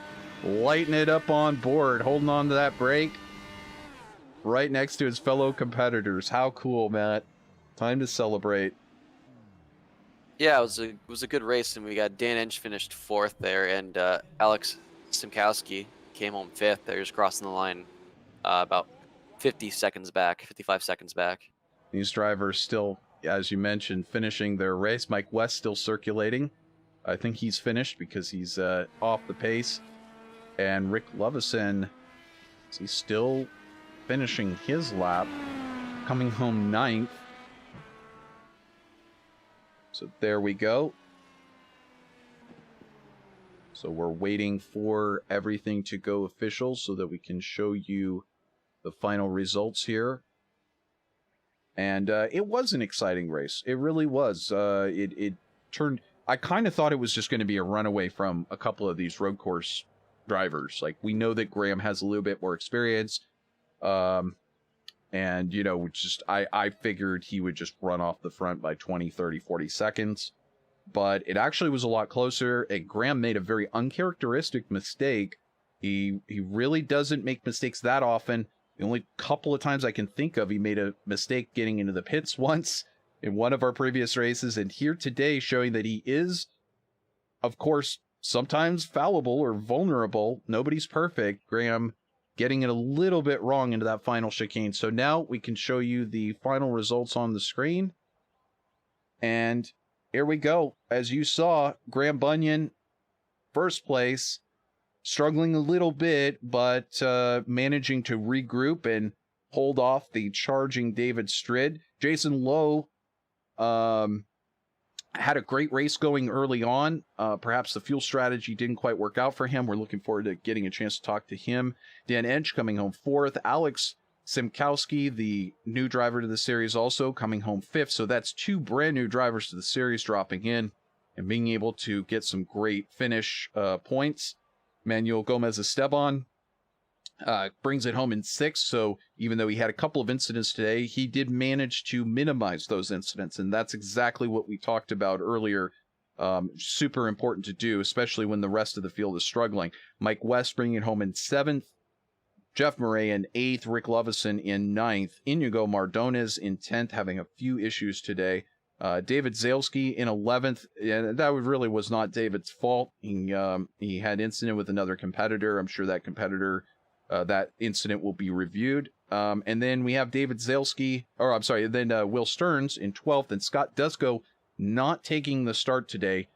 lighting it up on board, holding on to that brake right next to his fellow competitors. How cool, Matt. Time to celebrate. Yeah, it was a good race, and we got Dan Ench finished fourth there, and Alex Simkowski came home fifth. They're just crossing the line about 55 seconds back. These drivers still, as you mentioned, finishing their race. Mike West still circulating. I think he's finished because he's off the pace. And Rick Lovison, he's still finishing his lap, coming home ninth. So there we go. So we're waiting for everything to go official so that we can show you the final results here. And it was an exciting race. It really was. It turned... I kind of thought it was just going to be a runaway from a couple of these road course drivers. Like, we know that Graham has a little bit more experience. And, you know, just I figured he would just run off the front by 20, 30, 40 seconds. But it actually was a lot closer, and Graham made a very uncharacteristic mistake. He really doesn't make mistakes that often. The only couple of times I can think of, he made a mistake getting into the pits once in one of our previous races, and here today showing that he is, of course, sometimes fallible or vulnerable. Nobody's perfect. Graham getting it a little bit wrong into that final chicane. So now we can show you the final results on the screen. And here we go. As you saw, Graham Bunyan, first place, struggling a little bit, but managing to regroup and hold off the charging David Strid. Jason Lowe had a great race going early on. Perhaps the fuel strategy didn't quite work out for him. We're looking forward to getting a chance to talk to him. Dan Ench coming home fourth. Alex Simkowski, the new driver to the series, also coming home fifth. So that's two brand new drivers to the series dropping in and being able to get some great finish points. Manuel Gomez Esteban brings it home in sixth. So even though he had a couple of incidents today, he did manage to minimize those incidents. And that's exactly what we talked about earlier. Super important to do, especially when the rest of the field is struggling. Mike West bringing it home in seventh. Jeff Murray in eighth. Rick Lovison in ninth. Inigo Mardones in 10th, having a few issues today. David Zalesky in 11th. And that really was not David's fault. He had incident with another competitor. I'm sure that competitor... that incident will be reviewed. And then we have David Zalesky, Will Stearns in 12th, and Scott Dusko not taking the start today.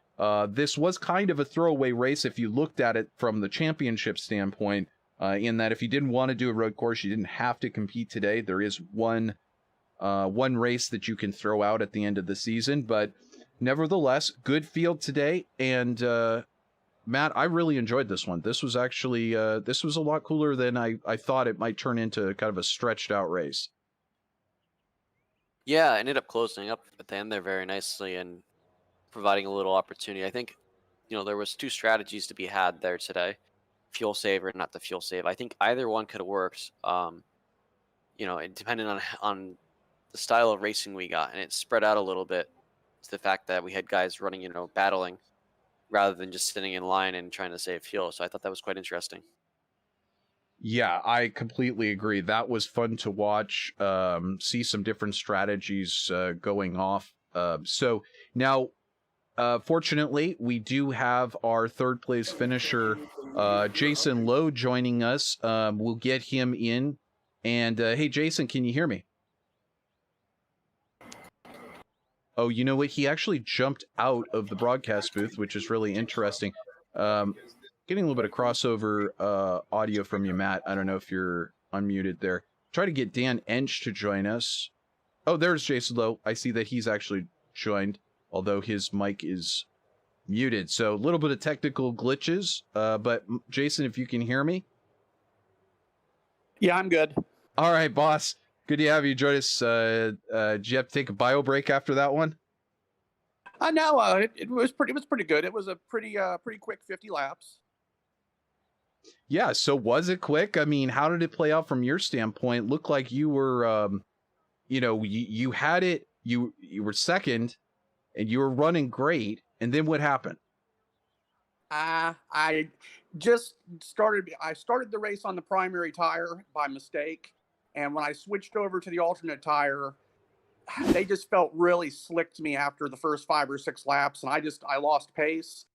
This was kind of a throwaway race if you looked at it from the championship standpoint, in that if you didn't want to do a road course, you didn't have to compete today. There is one race that you can throw out at the end of the season, but nevertheless, good field today, and Matt, I really enjoyed this one. This was actually this was a lot cooler than I thought it might turn into kind of a stretched out race. Yeah, I ended up closing up at the end there very nicely and providing a little opportunity. I think, there was two strategies to be had there today: fuel save or not the fuel save. I think either one could have worked. And depending on the style of racing we got, and it spread out a little bit to the fact that we had guys running, battling rather than just sitting in line and trying to save fuel. So I thought that was quite interesting. Yeah, I completely agree. That was fun to watch. See some different strategies going off. So now, fortunately, we do have our third place finisher, Jason Lowe, joining us. We'll get him in. And hey, Jason, can you hear me? Oh, you know what? He actually jumped out of the broadcast booth, which is really interesting. Getting a little bit of crossover audio from you, Matt. I don't know if you're unmuted there. Try to get Dan Ench to join us. Oh, there's Jason Lowe. I see that he's actually joined, although his mic is muted. So a little bit of technical glitches. But Jason, if you can hear me. Yeah, I'm good. All right, boss. Good to have you join us. Did you have to take a bio break after that one? No, it was pretty good. It was a pretty quick 50 laps. Yeah, so was it quick? I mean, how did it play out from your standpoint? Looked like you were, you had it, you were second, and you were running great, and then what happened? I started the race on the primary tire by mistake, and when I switched over to the alternate tire, they just felt really slick to me after the first 5 or 6 laps, and I lost pace.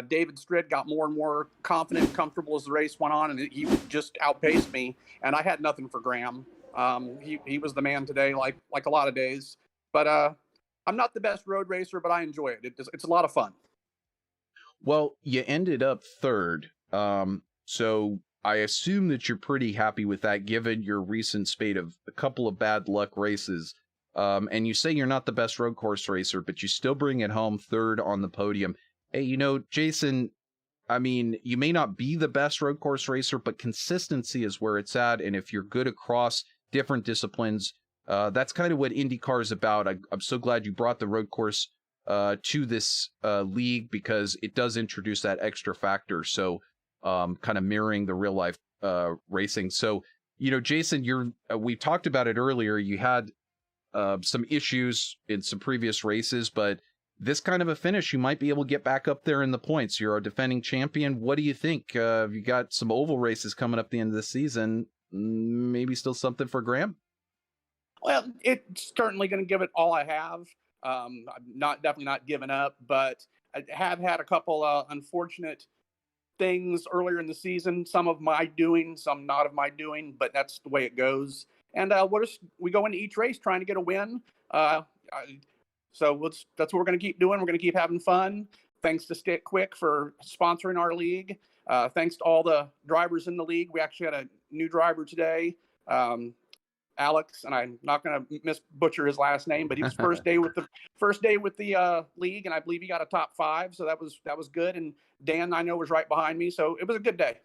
David Stridd got more and more confident and comfortable as the race went on, and he just outpaced me. And I had nothing for Graham. He was the man today, like a lot of days. But I'm not the best road racer, but I enjoy it. It's a lot of fun. Well, you ended up third, so I assume that you're pretty happy with that, given your recent spate of a couple of bad luck races. And you say you're not the best road course racer, but you still bring it home third on the podium. Hey, Jason, I mean, you may not be the best road course racer, but consistency is where it's at. And if you're good across different disciplines, that's kind of what IndyCar is about. I'm so glad you brought the road course to this league, because it does introduce that extra factor. So kind of mirroring the real life racing. So, Jason, we talked about it earlier. You had some issues in some previous races, but this kind of a finish, you might be able to get back up there in the points. You're a defending champion. What do you think? You got some oval races coming up the end of the season. Maybe still something for Graham? Well, it's certainly going to give it all I have. I'm definitely not giving up, but I have had a couple unfortunate things earlier in the season. Some of my doing, some not of my doing, but that's the way it goes. And we go into each race trying to get a win. So that's what we're going to keep doing. We're going to keep having fun. Thanks to StickQuik for sponsoring our league. Thanks to all the drivers in the league. We actually had a new driver today, Alex, and I'm not going to butcher his last name, but he was first day with the league, and I believe he got a top 5. So that was good. And Dan, I know, was right behind me. So it was a good day.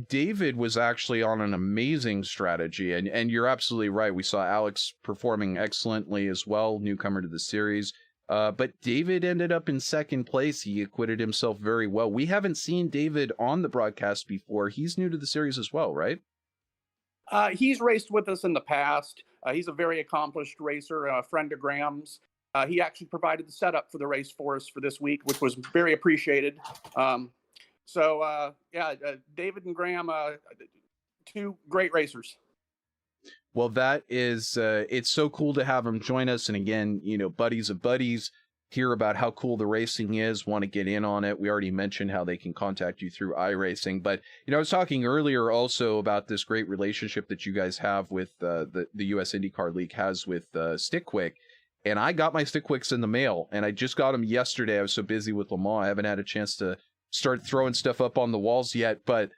David was actually on an amazing strategy, and you're absolutely right. We saw Alex performing excellently as well, newcomer to the series. But David ended up in second place. He acquitted himself very well. We haven't seen David on the broadcast before. He's new to the series as well, right? He's raced with us in the past. He's a very accomplished racer, a friend of Graham's. He actually provided the setup for the race for us for this week, which was very appreciated. David and Graham, 2 great racers. Well, that is, it's so cool to have them join us. And again, buddies of buddies, hear about how cool the racing is, want to get in on it. We already mentioned how they can contact you through iRacing. But, I was talking earlier also about this great relationship that you guys have with the US IndyCar League has with StickQuik. And I got my StickQuiks in the mail, and I just got them yesterday. I was so busy with Le Mans, I haven't had a chance to start throwing stuff up on the walls yet, but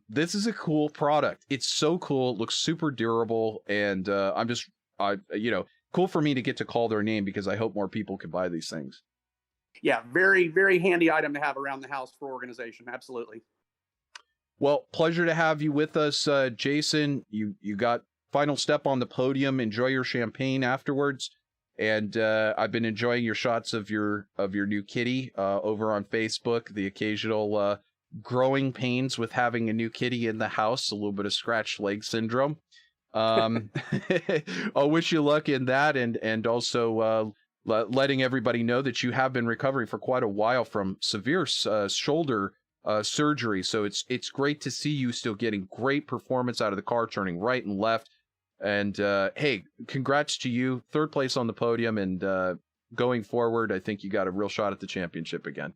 this is a cool product. It's so cool. It looks super durable, and cool for me to get to call their name, because I hope more people can buy these things. yeah, very, very handy item to have around the house for organization. Absolutely. Well, pleasure to have you with us, Jason. You got final step on the podium. Enjoy your champagne afterwards. And I've been enjoying your shots of your new kitty over on Facebook. The occasional growing pains with having a new kitty in the house, a little bit of scratched leg syndrome. I'll wish you luck in that, and also letting everybody know that you have been recovering for quite a while from severe shoulder surgery. So it's great to see you still getting great performance out of the car, turning right and left. And hey, congrats to you. 3rd place on the podium, and going forward, I think you got a real shot at the championship again.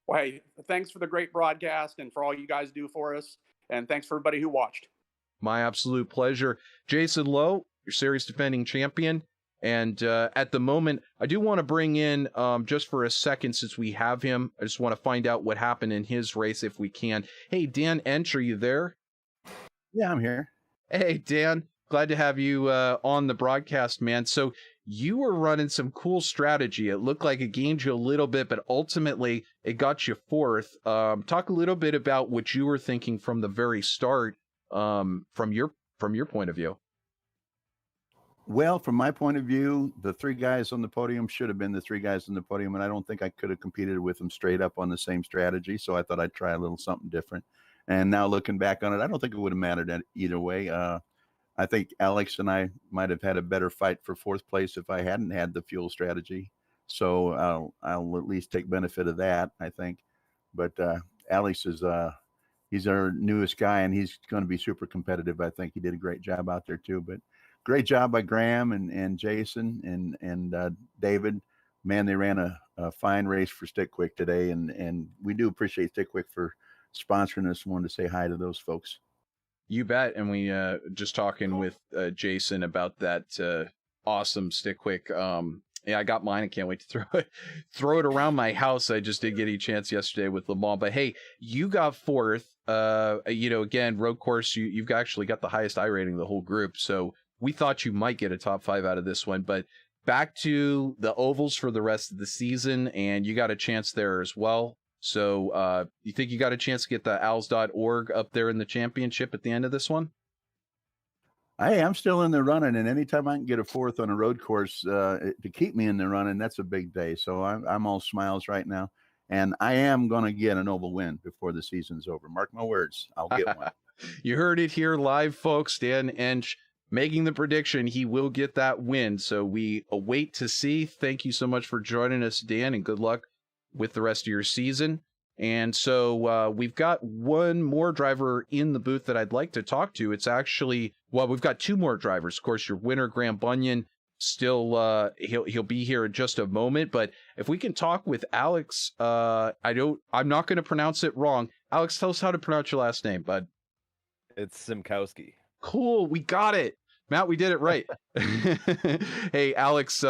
Well, hey, thanks for the great broadcast and for all you guys do for us. And thanks for everybody who watched. My absolute pleasure. Jason Lowe, your series defending champion. And at the moment, I do want to bring in, just for a second, since we have him, I just want to find out what happened in his race if we can. Hey, Dan Ench, are you there? Yeah, I'm here. Hey, Dan, glad to have you on the broadcast, man. So you were running some cool strategy. It looked like it gained you a little bit, but ultimately it got you 4th. Talk a little bit about what you were thinking from the very start, from your point of view. Well, from my point of view, the 3 guys on the podium should have been the 3 guys on the podium, and I don't think I could have competed with them straight up on the same strategy. So I thought I'd try a little something different. And now looking back on it, I don't think it would have mattered either way. I think Alex and I might have had a better fight for 4th place if I hadn't had the fuel strategy. So I'll at least take benefit of that, I think. But Alex is he's our newest guy, and he's going to be super competitive. I think he did a great job out there too. But great job by Graham and Jason and David. Man, they ran a fine race for StickQuik today, and we do appreciate StickQuik for sponsoring us. Wanted to say hi to those folks. You bet. And we just talking with Jason about that awesome StickQuik. Yeah, I got mine. I can't wait to throw it around my house. I just did get a chance yesterday with Le Mans. But hey, you got 4th. Again, road course, you've actually got the highest I rating of the whole group. So we thought you might get a top 5 out of this one. But back to the ovals for the rest of the season, and you got a chance there as well. So you think you got a chance to get the owls.org up there in the championship at the end of this one? I'm still in the running, and anytime I can get a 4th on a road course to keep me in the running, that's a big day. So I'm all smiles right now, and I am going to get an oval win before the season's over. Mark my words, I'll get one. You heard it here live, folks. Dan Ench making the prediction he will get that win. So we await to see. Thank you so much for joining us, Dan, and good luck with the rest of your season. And so we've got one more driver in the booth that I'd like to talk to. It's actually, well, we've got 2 more drivers. Of course, your winner, Graham Bunyan, still he'll be here in just a moment. But if we can talk with Alex, I'm not going to pronounce it wrong. Alex, tell us how to pronounce your last name, bud. It's Simkowski. Cool, we got it. Matt, we did it right. Hey, Alex,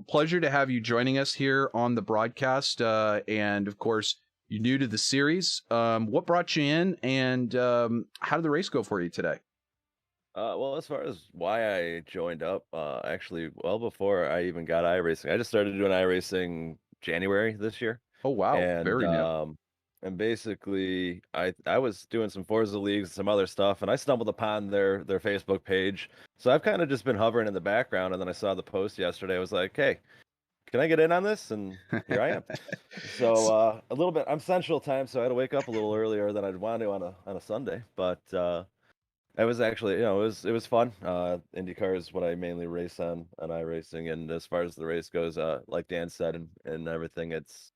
pleasure to have you joining us here on the broadcast. And of course, you're new to the series. What brought you in, and how did the race go for you today? Well, as far as why I joined up, actually, well before I even got iRacing, I just started doing iRacing January this year. Oh, wow. And Very new. and basically, I was doing some Forza leagues, some other stuff, and I stumbled upon their Facebook page. So I've kind of just been hovering in the background, and then I saw the post yesterday. I was like, hey, can I get in on this? And here I am. So a little bit, I'm Central Time, so I had to wake up a little earlier than I'd want to on a Sunday. But it was actually, it was fun. IndyCar is what I mainly race on iRacing, and as far as the race goes, like Dan said, and everything, it's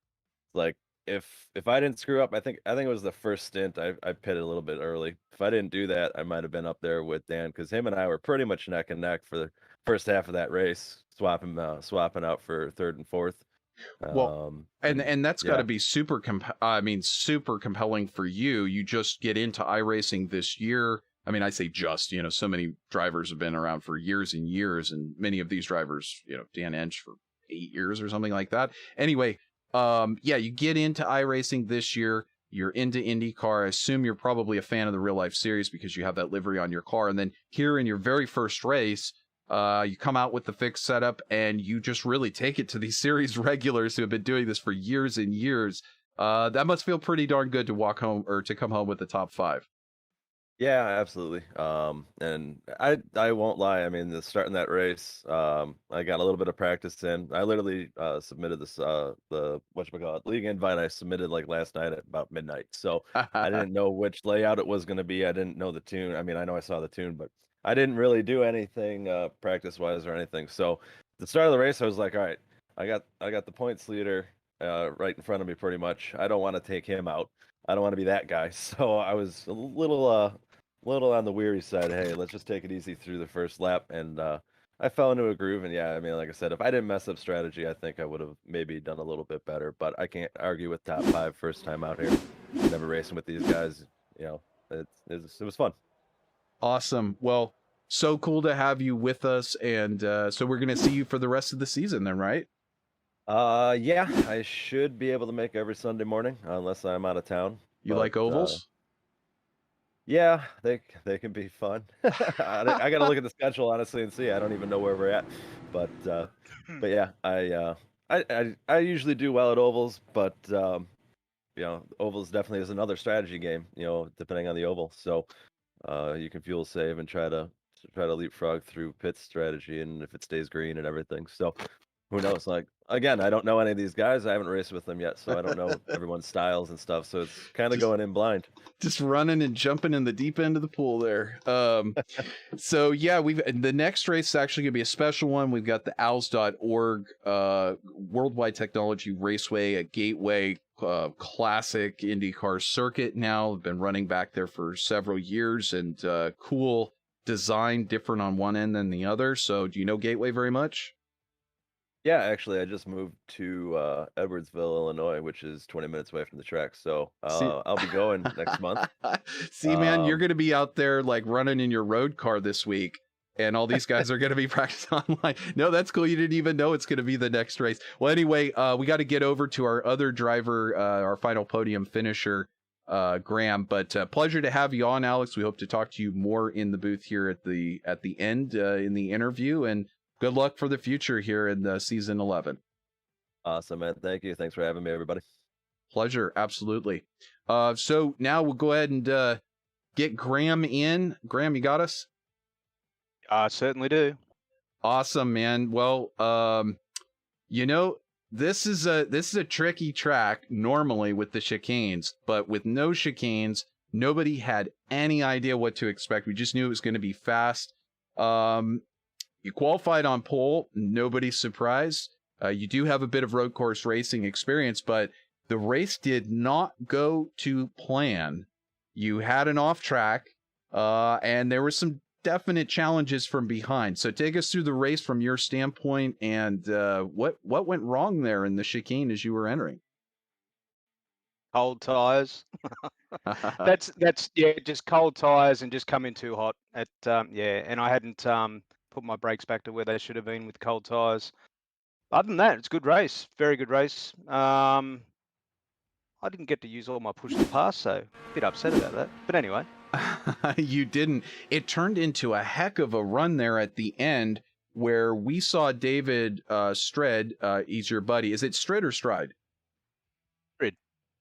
like if I didn't screw up, I think it was the first stint I pitted a little bit early. If I didn't do that, I might have been up there with Dan, because him and I were pretty much neck and neck for the first half of that race, swapping out for 3rd and 4th. Well, and that's got to be super compelling for you. You just get into iRacing this year. I mean, I say just, so many drivers have been around for years and years, and many of these drivers, Dan Ench for 8 years or something like that. Anyway, you get into iRacing this year. You're into IndyCar. I assume you're probably a fan of the real life series because you have that livery on your car. And then here in your very first race, You come out with the fixed setup, and you just really take it to these series regulars who have been doing this for years and years. That must feel pretty darn good to walk home or to come home with the top 5. Yeah, absolutely. And I won't lie. I mean, starting that race, I got a little bit of practice in. I literally submitted this the whatchamacallit league invite. I submitted like last night at about midnight. So I didn't know which layout it was going to be. I didn't know the tune. I mean, I know I saw the tune, but I didn't really do anything practice wise or anything. So at the start of the race, I was like, all right, I got the points leader right in front of me pretty much. I don't want to take him out. I don't want to be that guy. So I was a little on the weary side. Hey, let's just take it easy through the first lap, and I fell into a groove. And yeah, I mean, like I said, if I didn't mess up strategy, I think I would have maybe done a little bit better. But I can't argue with top 5 first time out here. Never racing with these guys. You know, it was fun. Awesome. Well, so cool to have you with us, and so we're gonna see you for the rest of the season, then, right? Yeah, I should be able to make every Sunday morning unless I'm out of town. You like ovals? Yeah, they can be fun. I got to look at the schedule honestly and see. I don't even know where we're at, but yeah, I usually do well at ovals, but you know, ovals definitely is another strategy game. You know, depending on the oval, so you can fuel save and try to leapfrog through pit strategy, and if it stays green and everything. So who knows? Like again, I don't know any of these guys. I haven't raced with them yet, so I don't know everyone's styles and stuff. So it's kind of going in blind. Just running and jumping in the deep end of the pool there. So yeah, the next race is actually gonna be a special one. We've got the owls.org Worldwide Technology Raceway, a gateway classic IndyCar circuit now. Been running back there for several years, and cool design, different on one end than the other. So do you know Gateway very much? Yeah, actually, I just moved to Edwardsville, Illinois, which is 20 minutes away from the track. So I'll be going next month. See, man, you're going to be out there like running in your road car this week, and all these guys are going to be practicing online. No, that's cool. You didn't even know it's going to be the next race. Well, anyway, we got to get over to our other driver, our final podium finisher, Graham. But pleasure to have you on, Alex. We hope to talk to you more in the booth here at the end in the interview, and good luck for the future here in season 11. Awesome, man. Thank you. Thanks for having me, everybody. Pleasure. Absolutely. So now we'll go ahead and get Graham in. Graham, you got us? I certainly do. Awesome, man. Well, you know, this is a tricky track normally with the chicanes, but with no chicanes, nobody had any idea what to expect. We just knew it was going to be fast. You qualified on pole, nobody's surprised. You do have a bit of road course racing experience, but the race did not go to plan. You had an off track, and there were some definite challenges from behind. So take us through the race from your standpoint, and what went wrong there in the chicane as you were entering? Cold tires. that's yeah, just cold tires and just come in too hot. And I hadn't put my brakes back to where they should have been with cold tires. Other than that, it's a good race, very good race. I didn't get to use all my push to pass, so a bit upset about that. But anyway. You didn't. It turned into a heck of a run there at the end where we saw David Stred, he's your buddy. Is it Stred or Stride?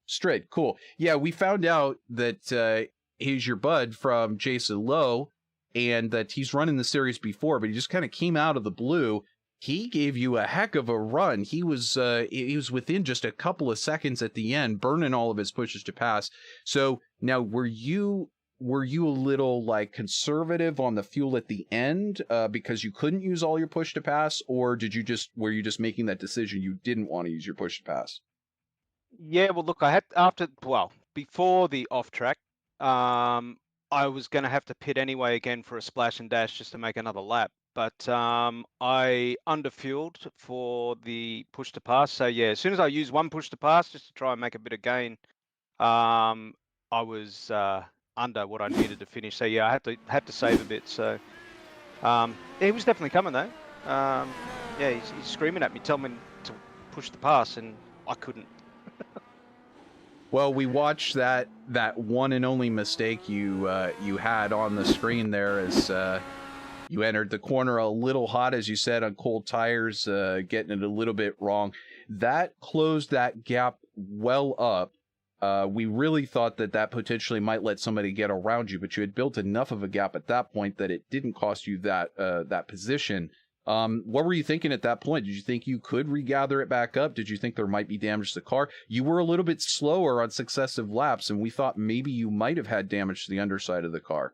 Stred, cool. Yeah, we found out that he's your bud from Jason Lowe and that he's run in the series before, but he just kind of came out of the blue. He gave you a heck of a run. He was within just a couple of seconds at the end, burning all of his pushes to pass. So now, were you a little like conservative on the fuel at the end because you couldn't use all your push to pass, or were you just making that decision you didn't want to use your push to pass? Yeah, well, look, before the off track, I was going to have to pit anyway again for a splash and dash just to make another lap. But I underfueled for the push to pass. So yeah, as soon as I used one push to pass just to try and make a bit of gain, I was under what I needed to finish. So yeah, I had to save a bit. So he was definitely coming though. Yeah, he's screaming at me, telling me to push the pass, and I couldn't. Well, we watched that one and only mistake you had on the screen there as You entered the corner a little hot, as you said, on cold tires, getting it a little bit wrong. That closed that gap well up. We really thought that potentially might let somebody get around you, but you had built enough of a gap at that point that it didn't cost you that position. What were you thinking at that point? Did you think you could regather it back up? Did you think there might be damage to the car? You were a little bit slower on successive laps, and we thought maybe you might have had damage to the underside of the car.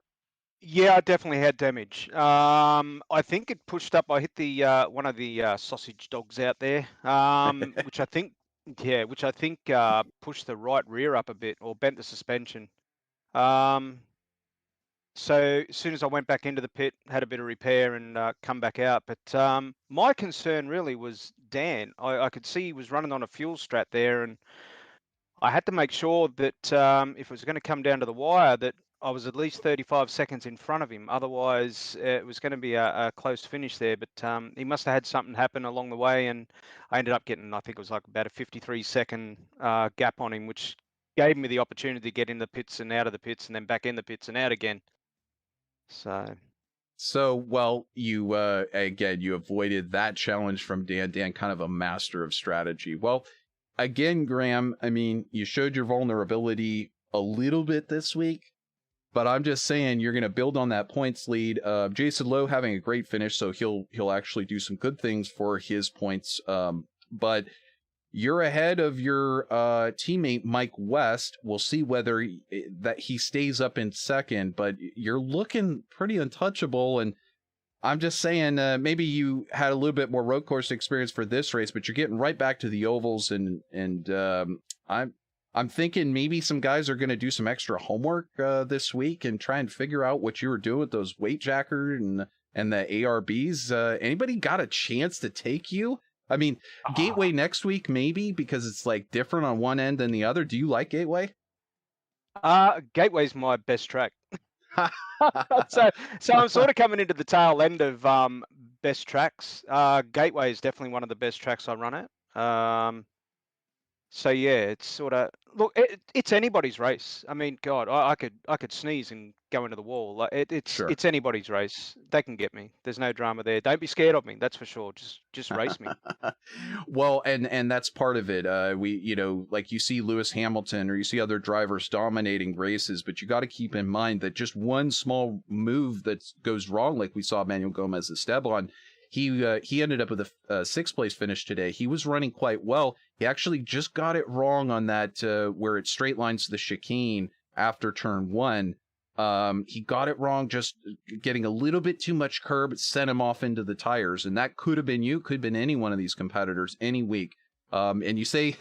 Yeah, I definitely had damage. I think it pushed up. I hit the one of the sausage dogs out there, which I think, pushed the right rear up a bit or bent the suspension. So as soon as I went back into the pit, had a bit of repair and come back out. But my concern really was Dan. I could see he was running on a fuel strat there, and I had to make sure that if it was going to come down to the wire, that I was at least 35 seconds in front of him. Otherwise, it was going to be a close finish there. But he must have had something happen along the way, and I ended up getting, I think it was like about a 53-second gap on him, which gave me the opportunity to get in the pits and out of the pits and then back in the pits and out again. So, well, you again, you avoided that challenge from Dan. Dan, kind of a master of strategy. Well, again, Graham, I mean, you showed your vulnerability a little bit this week, but I'm just saying you're going to build on that points lead. Jason Lowe having a great finish, so he'll actually do some good things for his points. But you're ahead of your teammate Mike West. We'll see whether he stays up in second, but you're looking pretty untouchable. And I'm just saying, maybe you had a little bit more road course experience for this race, but you're getting right back to the ovals, and I'm thinking maybe some guys are going to do some extra homework this week and try and figure out what you were doing with those weight jackers and the ARBs. Anybody got a chance to take you? I mean, Gateway next week, maybe, because it's like different on one end than the other. Do you like Gateway? Gateway's my best track. So I'm sort of coming into the tail end of best tracks. Gateway is definitely one of the best tracks I run at. So yeah, it's sort of it's anybody's race. I mean, God, I could sneeze and go into the wall. Like it's anybody's race. They can get me. There's no drama there. Don't be scared of me. That's for sure. Just race me. Well, and that's part of it. Like you see Lewis Hamilton or you see other drivers dominating races, but you got to keep in mind that just one small move that goes wrong, like we saw Manuel Gomez Esteban. He ended up with a sixth place finish today. He was running quite well. He actually just got it wrong on that where it straight lines to the chicane after turn one. He got it wrong, just getting a little bit too much curb. It sent him off into the tires, and that could have been you, could have been any one of these competitors any week. And you say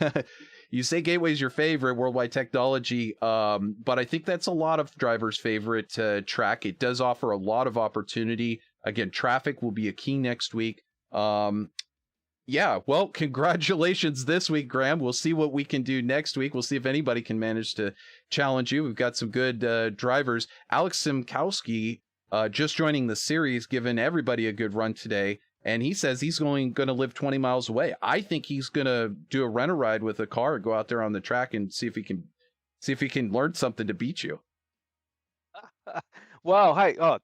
you say Gateway's your favorite, Worldwide Technology, but I think that's a lot of drivers' favorite track. It does offer a lot of opportunity. Again, traffic will be a key next week. Yeah, well, congratulations this week, Graham. We'll see what we can do next week. We'll see if anybody can manage to challenge you. We've got some good drivers. Alex Simkowski just joining the series, giving everybody a good run today. And he says he's going to live 20 miles away. I think he's going to do a rent-a-ride with a car and go out there on the track and see if he can learn something to beat you. Well, hey, look,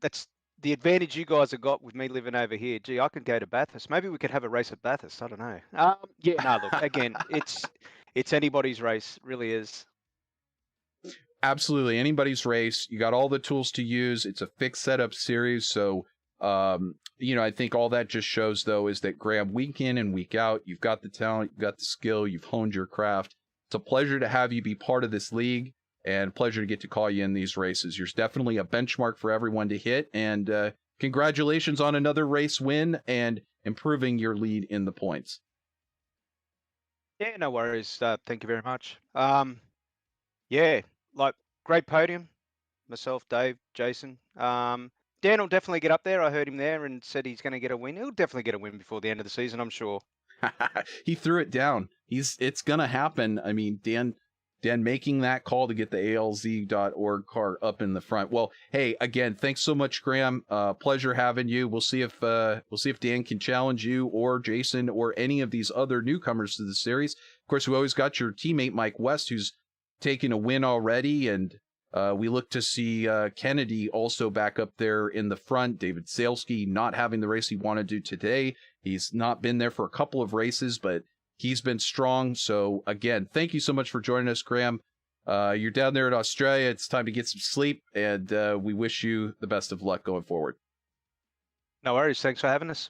that's the advantage you guys have got with me living over here. Gee, I could go to Bathurst. Maybe we could have a race at Bathurst. I don't know. Yeah, no, look, again, it's anybody's race, really is. Absolutely, anybody's race. You got all the tools to use. It's a fixed setup series, so I think all that just shows, though, is that Graham, week in and week out, you've got the talent, you've got the skill, you've honed your craft. It's a pleasure to have you be part of this league. And a pleasure to get to call you in these races. You're definitely a benchmark for everyone to hit. And congratulations on another race win and improving your lead in the points. Yeah, no worries. Thank you very much. Yeah, like great podium. Myself, Dave, Jason. Dan will definitely get up there. I heard him there and said he's going to get a win. He'll definitely get a win before the end of the season, I'm sure. He threw it down. It's going to happen. I mean, Dan making that call to get the ALZ.org car up in the front. Well, hey, again, thanks so much, Graham. Pleasure having you. We'll see if Dan can challenge you or Jason or any of these other newcomers to the series. Of course, we always got your teammate Mike West, who's taken a win already, and We look to see Kennedy also back up there in the front. David Salesky not having the race he wanted to do today. He's not been there for a couple of races, but he's been strong. So again, thank you so much for joining us, Graham. You're down there in Australia. It's time to get some sleep, and we wish you the best of luck going forward. No worries. Thanks for having us.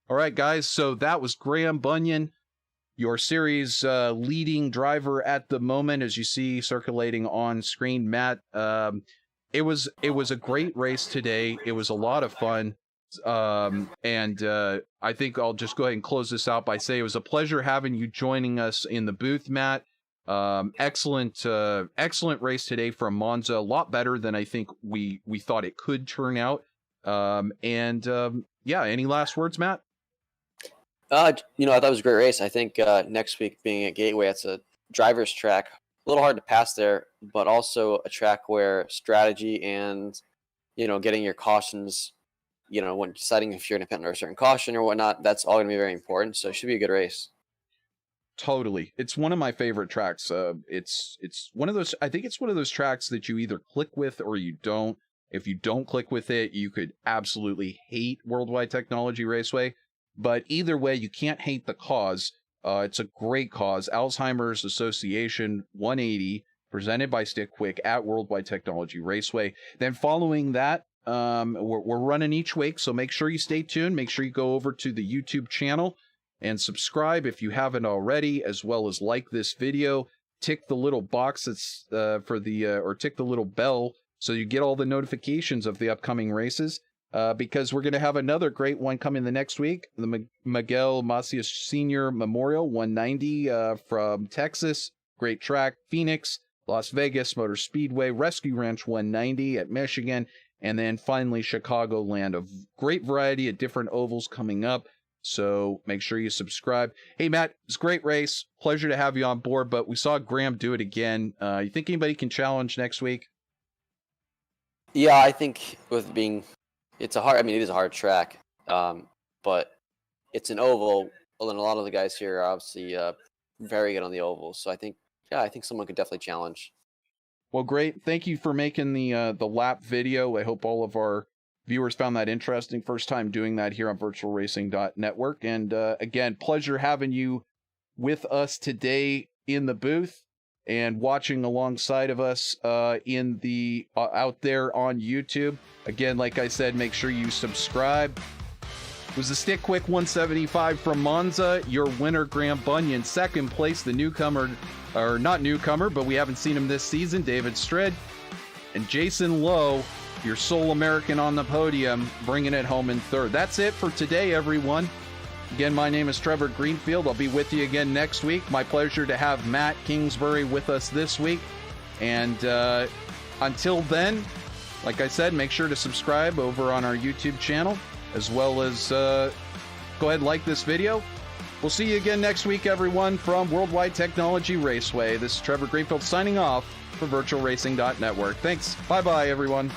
All right, guys. So that was Graham Bunyan, your series leading driver at the moment, as you see circulating on screen. Matt, it was a great race today. It was a lot of fun. And I think I'll just go ahead and close this out by saying it was a pleasure having you joining us in the booth, Matt. Excellent race today from Monza. A lot better than I think we thought it could turn out. Yeah, any last words, Matt? I thought it was a great race. I think next week being at Gateway, it's a driver's track. A little hard to pass there, but also a track where strategy and, getting your cautions, when deciding if you're going to pit under a certain caution or whatnot, that's all going to be very important. So it should be a good race. Totally. It's one of my favorite tracks. It's one of those, I think it's one of those tracks that you either click with or you don't. If you don't click with it, you could absolutely hate Worldwide Technology Raceway. But either way, you can't hate the cause. It's a great cause. Alzheimer's Association 180, presented by StickQuik at Worldwide Technology Raceway. Then following that, we're running each week, so make sure you stay tuned. Make sure you go over to the YouTube channel and subscribe if you haven't already, as well as like this video. Tick the little box that's or tick the little bell so you get all the notifications of the upcoming races. Because we're going to have another great one coming the next week. The Miguel Macias Sr. Memorial 190 from Texas. Great track. Phoenix, Las Vegas Motor Speedway, Rescue Ranch 190 at Michigan, and then finally Chicagoland. A great variety of different ovals coming up. So make sure you subscribe. Hey, Matt, it's a great race. Pleasure to have you on board, but we saw Graham do it again. You think anybody can challenge next week? Yeah, I think it is a hard track, but it's an oval. Well, and a lot of the guys here are obviously very good on the oval. So I think someone could definitely challenge. Well, great. Thank you for making the lap video. I hope all of our viewers found that interesting. First time doing that here on VirtualRacing.Network. And again, pleasure having you with us today in the booth and watching alongside of us in the out there on YouTube. Again, like I said, make sure you subscribe. It was the StickQuik 175 from Monza. Your winner, Graham Bunyan. Second place, the newcomer, or not newcomer, but we haven't seen him this season, David Strid. And Jason Lowe, your sole American on the podium, bringing it home in third. That's it for today, everyone. Again, my name is Trevor Greenfield. I'll be with you again next week. My pleasure to have Matt Kingsbury with us this week. And until then, like I said, make sure to subscribe over on our YouTube channel, as well as go ahead and like this video. We'll see you again next week, everyone, from Worldwide Technology Raceway. This is Trevor Greenfield signing off for VirtualRacing.Network. Thanks. Bye-bye, everyone.